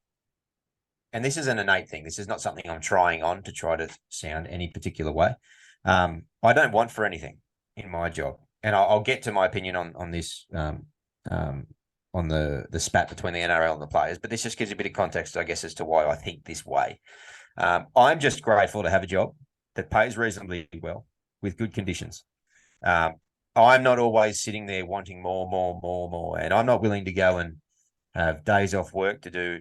And this is an innate thing. This is not something I'm trying on to try to sound any particular way. I don't want for anything in my job. And I'll get to my opinion on this, on the spat between the NRL and the players. But this just gives a bit of context, I guess, as to why I think this way. I'm just grateful to have a job that pays reasonably well with good conditions. I'm not always sitting there wanting more. And I'm not willing to go and have days off work to do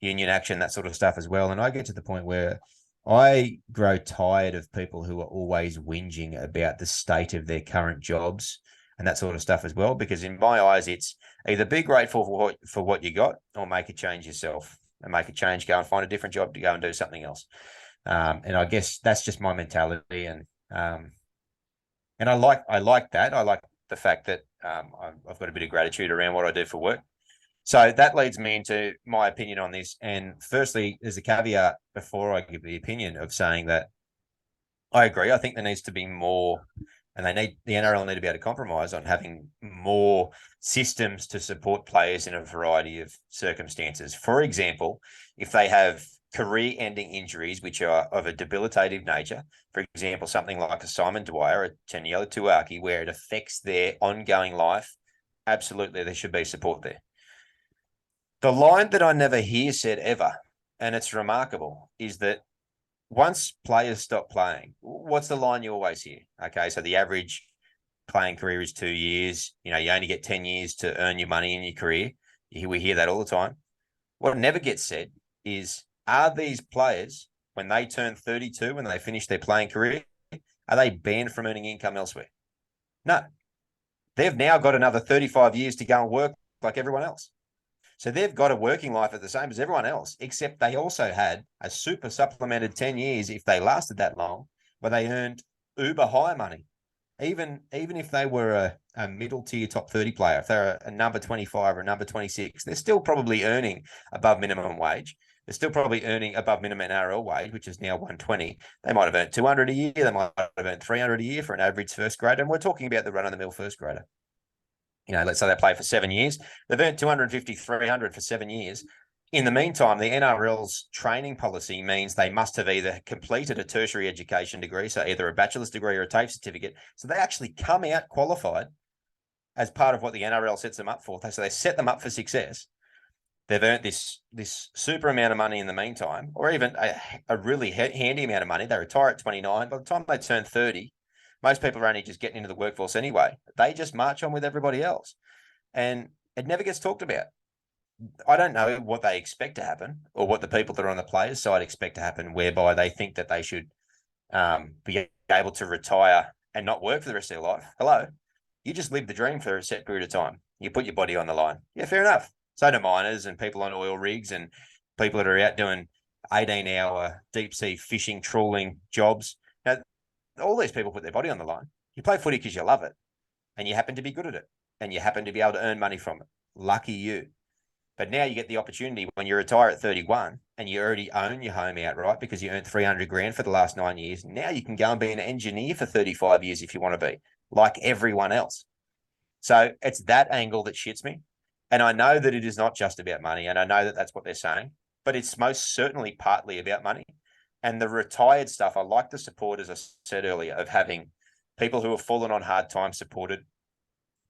union action, that sort of stuff as well. And I get to the point where I grow tired of people who are always whinging about the state of their current jobs and that sort of stuff as well. Because in my eyes, it's either be grateful for what you got or make a change yourself and make a change, go and find a different job to go and do something else. And I guess that's just my mentality. And I like that. I like the fact that I've got a bit of gratitude around what I do for work. So that leads me into my opinion on this. And firstly, there's a caveat before I give the opinion of saying that I agree. I think there needs to be more, and the NRL need to be able to compromise on having more systems to support players in a variety of circumstances. For example, if they have career-ending injuries which are of a debilitative nature, for example, something like a Simon Dwyer, a Taniela Tuaki, where it affects their ongoing life, absolutely there should be support there. The line that I never hear said ever, and it's remarkable, is that once players stop playing, what's the line you always hear? Okay, so the average playing career is 2 years. You only get 10 years to earn your money in your career. We hear that all the time. what never gets said is, are these players, when they turn 32, when they finish their playing career, are they banned from earning income elsewhere? No. They've now got another 35 years to go and work like everyone else. So they've got a working life at the same as everyone else, except they also had a super supplemented 10 years, if they lasted that long, where they earned uber high money. Even if they were a middle tier top 30 player, if they're a number 25 or a number 26, they're still probably earning above minimum wage. They're still probably earning above minimum NRL wage, which is now 120. They might have earned 200 a year. They might have earned 300 a year for an average first grader. And we're talking about the run-of-the-mill first grader. Let's say they play for 7 years. They've earned 250, 300 for 7 years. In the meantime, the NRL's training policy means they must have either completed a tertiary education degree, so either a bachelor's degree or a TAFE certificate. So they actually come out qualified as part of what the NRL sets them up for. So they set them up for success. They've earned this super amount of money in the meantime, or even a really handy amount of money. They retire at 29. By the time they turn 30, most people are only just getting into the workforce anyway. They just march on with everybody else. And it never gets talked about. I don't know what they expect to happen, or what the people that are on the players' side expect to happen, whereby they think that they should be able to retire and not work for the rest of their life. Hello, you just live the dream for a set period of time. You put your body on the line. Yeah, fair enough. So do miners and people on oil rigs and people that are out doing 18-hour deep sea fishing, trawling jobs. Now, all these people put their body on the line. You play footy because you love it, and you happen to be good at it, and you happen to be able to earn money from it. Lucky you. But now you get the opportunity when you retire at 31 and you already own your home outright because you earned 300 grand for the last 9 years. Now you can go and be an engineer for 35 years if you want to be, like everyone else. So it's that angle that shits me. And I know that it is not just about money, and I know that that's what they're saying, but it's most certainly partly about money. And the retired stuff, I like the support, as I said earlier, of having people who have fallen on hard times supported,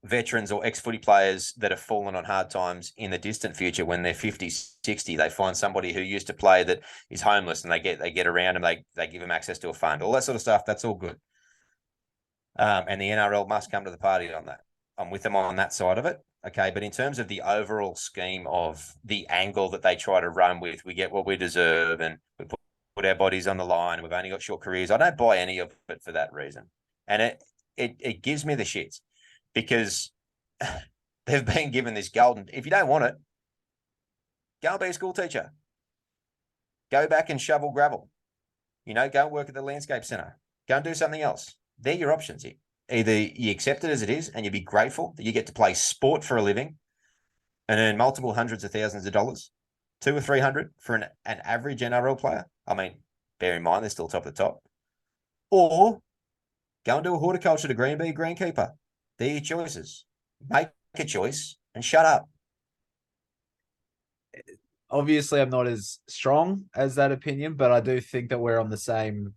veterans or ex-footy players that have fallen on hard times in the distant future when they're 50, 60. They find somebody who used to play that is homeless, and they get around and they give them access to a fund, all that sort of stuff. That's all good. And the NRL must come to the party on that. I'm with them on that side of it. Okay. But in terms of the overall scheme of the angle that they try to run with, we get what we deserve and we put our bodies on the line, and we've only got short careers. I don't buy any of it for that reason. And it gives me the shits, because they've been given this golden, if you don't want it, go and be a school teacher. Go back and shovel gravel. Go and work at the landscape centre. Go and do something else. They're your options. Either you accept it as it is and you be grateful that you get to play sport for a living and earn multiple hundreds of thousands of dollars, 200 or 300 for an average NRL player. I mean, bear in mind, they're still top of the top. Or go and do a horticulture degree and be a greenkeeper. They're your choices. Make a choice and shut up.
Obviously, I'm not as strong as that opinion, but I do think that we're on the same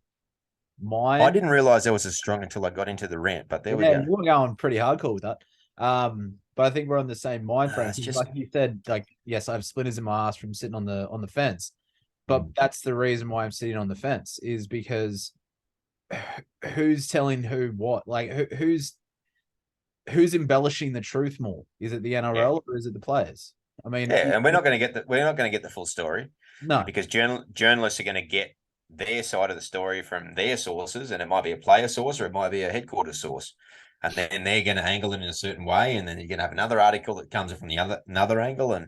mind.
I didn't realize I was as strong until I got into the rant, but there we go.
You were going pretty hardcore with that. But I think we're on the same mind frame.
Just...
like you said, yes, I have splinters in my ass from sitting on the fence. But that's the reason why I'm sitting on the fence, is because who's telling who what? Like who's embellishing the truth more? Is it the NRL or is it the players? I mean,
and we're not going to get the full story.
No,
because journalists are going to get their side of the story from their sources, and it might be a player source or it might be a headquarters source, and then they're going to angle it in a certain way, and then you're going to have another article that comes from another angle. And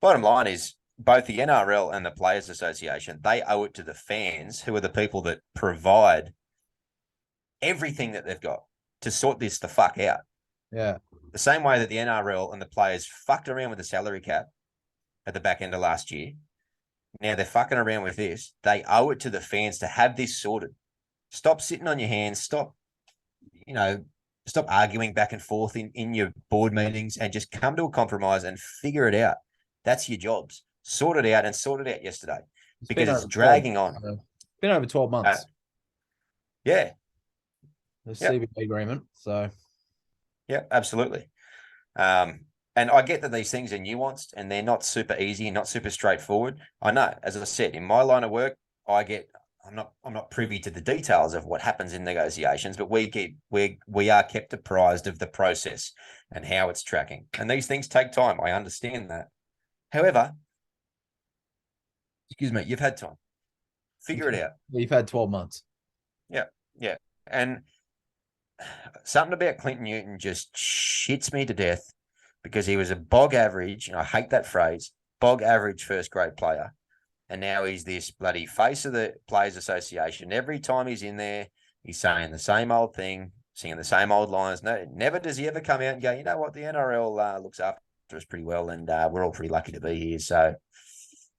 bottom line is, both the NRL and the Players Association, they owe it to the fans, who are the people that provide everything that they've got to sort this the fuck out.
Yeah.
The same way that the NRL and the players fucked around with the salary cap at the back end of last year. Now they're fucking around with this. They owe it to the fans to have this sorted. Stop sitting on your hands. Stop arguing back and forth in your board meetings, and just come to a compromise and figure it out. That's your jobs. Sort it out, and sort it out yesterday, because it's dragging on.
It's been over 12 months.
Yeah.
The CBA agreement. So.
Yeah, absolutely. And I get that these things are nuanced and they're not super easy and not super straightforward. I know, as I said, in my line of work, I'm not privy to the details of what happens in negotiations, but we are kept apprised of the process and how it's tracking. And these things take time. I understand that. However, Excuse me. You've had time. Figure it out.
You've had 12 months.
Yeah. Yeah. And something about Clinton Newton just shits me to death because he was a bog average, and I hate that phrase, bog average first grade player. And now he's this bloody face of the Players Association. Every time he's in there, he's saying the same old thing, singing the same old lines. No, never does he ever come out and go, you know what, the NRL looks after us pretty well, and we're all pretty lucky to be here. So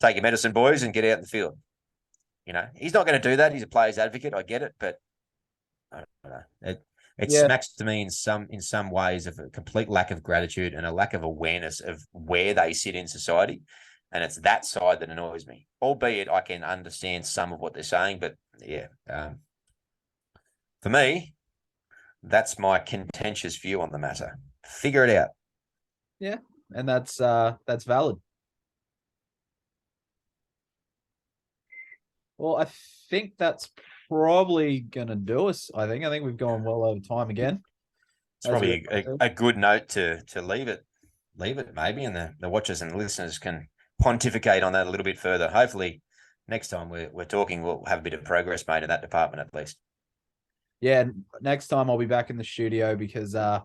take your medicine, boys, and get out in the field. You know, he's not going to do that. He's a player's advocate. I get it, but I don't know. It smacks to me in some ways of a complete lack of gratitude and a lack of awareness of where they sit in society. And it's that side that annoys me, albeit I can understand some of what they're saying. But yeah, for me, that's my contentious view on the matter. Figure it out.
Yeah, and that's valid. Well, I think that's probably gonna do us. I think we've gone well over time again.
It's probably a good note to leave it maybe, and the watchers and listeners can pontificate on that a little bit further. Hopefully next time we're talking, we'll have a bit of progress made in that department at least.
Yeah, next time I'll be back in the studio because I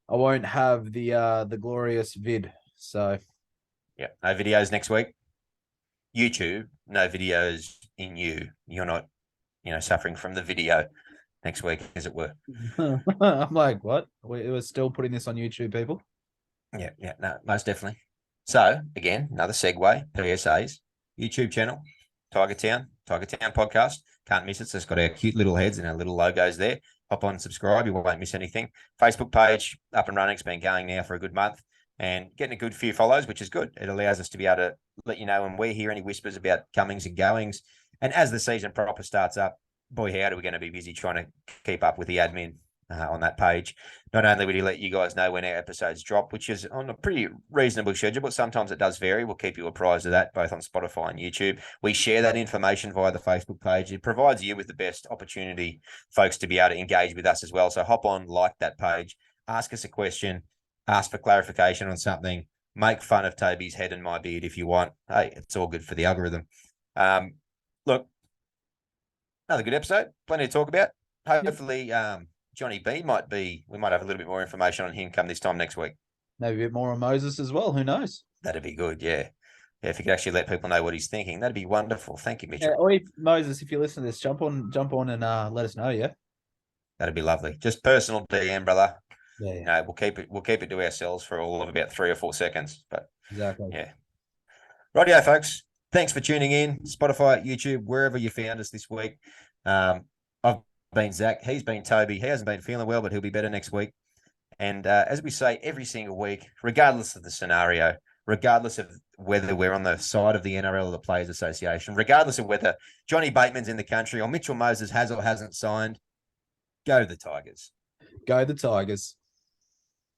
won't have the glorious vid. So
yeah, no videos next week. YouTube, no videos in you. You're not, suffering from the video next week, as it were.
I'm like, what? We're still putting this on YouTube, people?
Yeah, no, most definitely. So again, another segue, PSAs, YouTube channel, Tiger Town podcast. Can't miss it. So it's got our cute little heads and our little logos there. Hop on, subscribe. You won't miss anything. Facebook page up and running. It's been going now for a good month and getting a good few follows, which is good. It allows us to be able to let you know when we hear any whispers about comings and goings. And as the season proper starts up, boy, howdy, we're going to be busy trying to keep up with the admin on that page. Not only will we let you guys know when our episodes drop, which is on a pretty reasonable schedule, but sometimes it does vary. We'll keep you apprised of that, both on Spotify and YouTube. We share that information via the Facebook page. It provides you with the best opportunity, folks, to be able to engage with us as well. So hop on, like that page, ask us a question, ask for clarification on something, make fun of Toby's head and my beard if you want. Hey, it's all good for the algorithm. Look, another good episode, plenty to talk about. Hopefully, Johnny B we might have a little bit more information on him come this time next week.
Maybe a bit more on Moses as well. Who knows?
That'd be good, yeah. Yeah, if you could actually let people know what he's thinking, that'd be wonderful. Thank you, Mitchell.
Yeah, or Moses, if you listen to this, jump on and let us know, yeah?
That'd be lovely. Just personal DM, brother.
Yeah.
We'll keep it to ourselves for all of about 3 or 4 seconds. But
exactly.
Yeah. Rightio, folks. Thanks for tuning in. Spotify, YouTube, wherever you found us this week. I've been Zach. He's been Toby. He hasn't been feeling well, but he'll be better next week. And as we say every single week, regardless of the scenario, regardless of whether we're on the side of the NRL or the Players Association, regardless of whether Johnny Bateman's in the country or Mitchell Moses has or hasn't signed, go the Tigers.
Go the Tigers.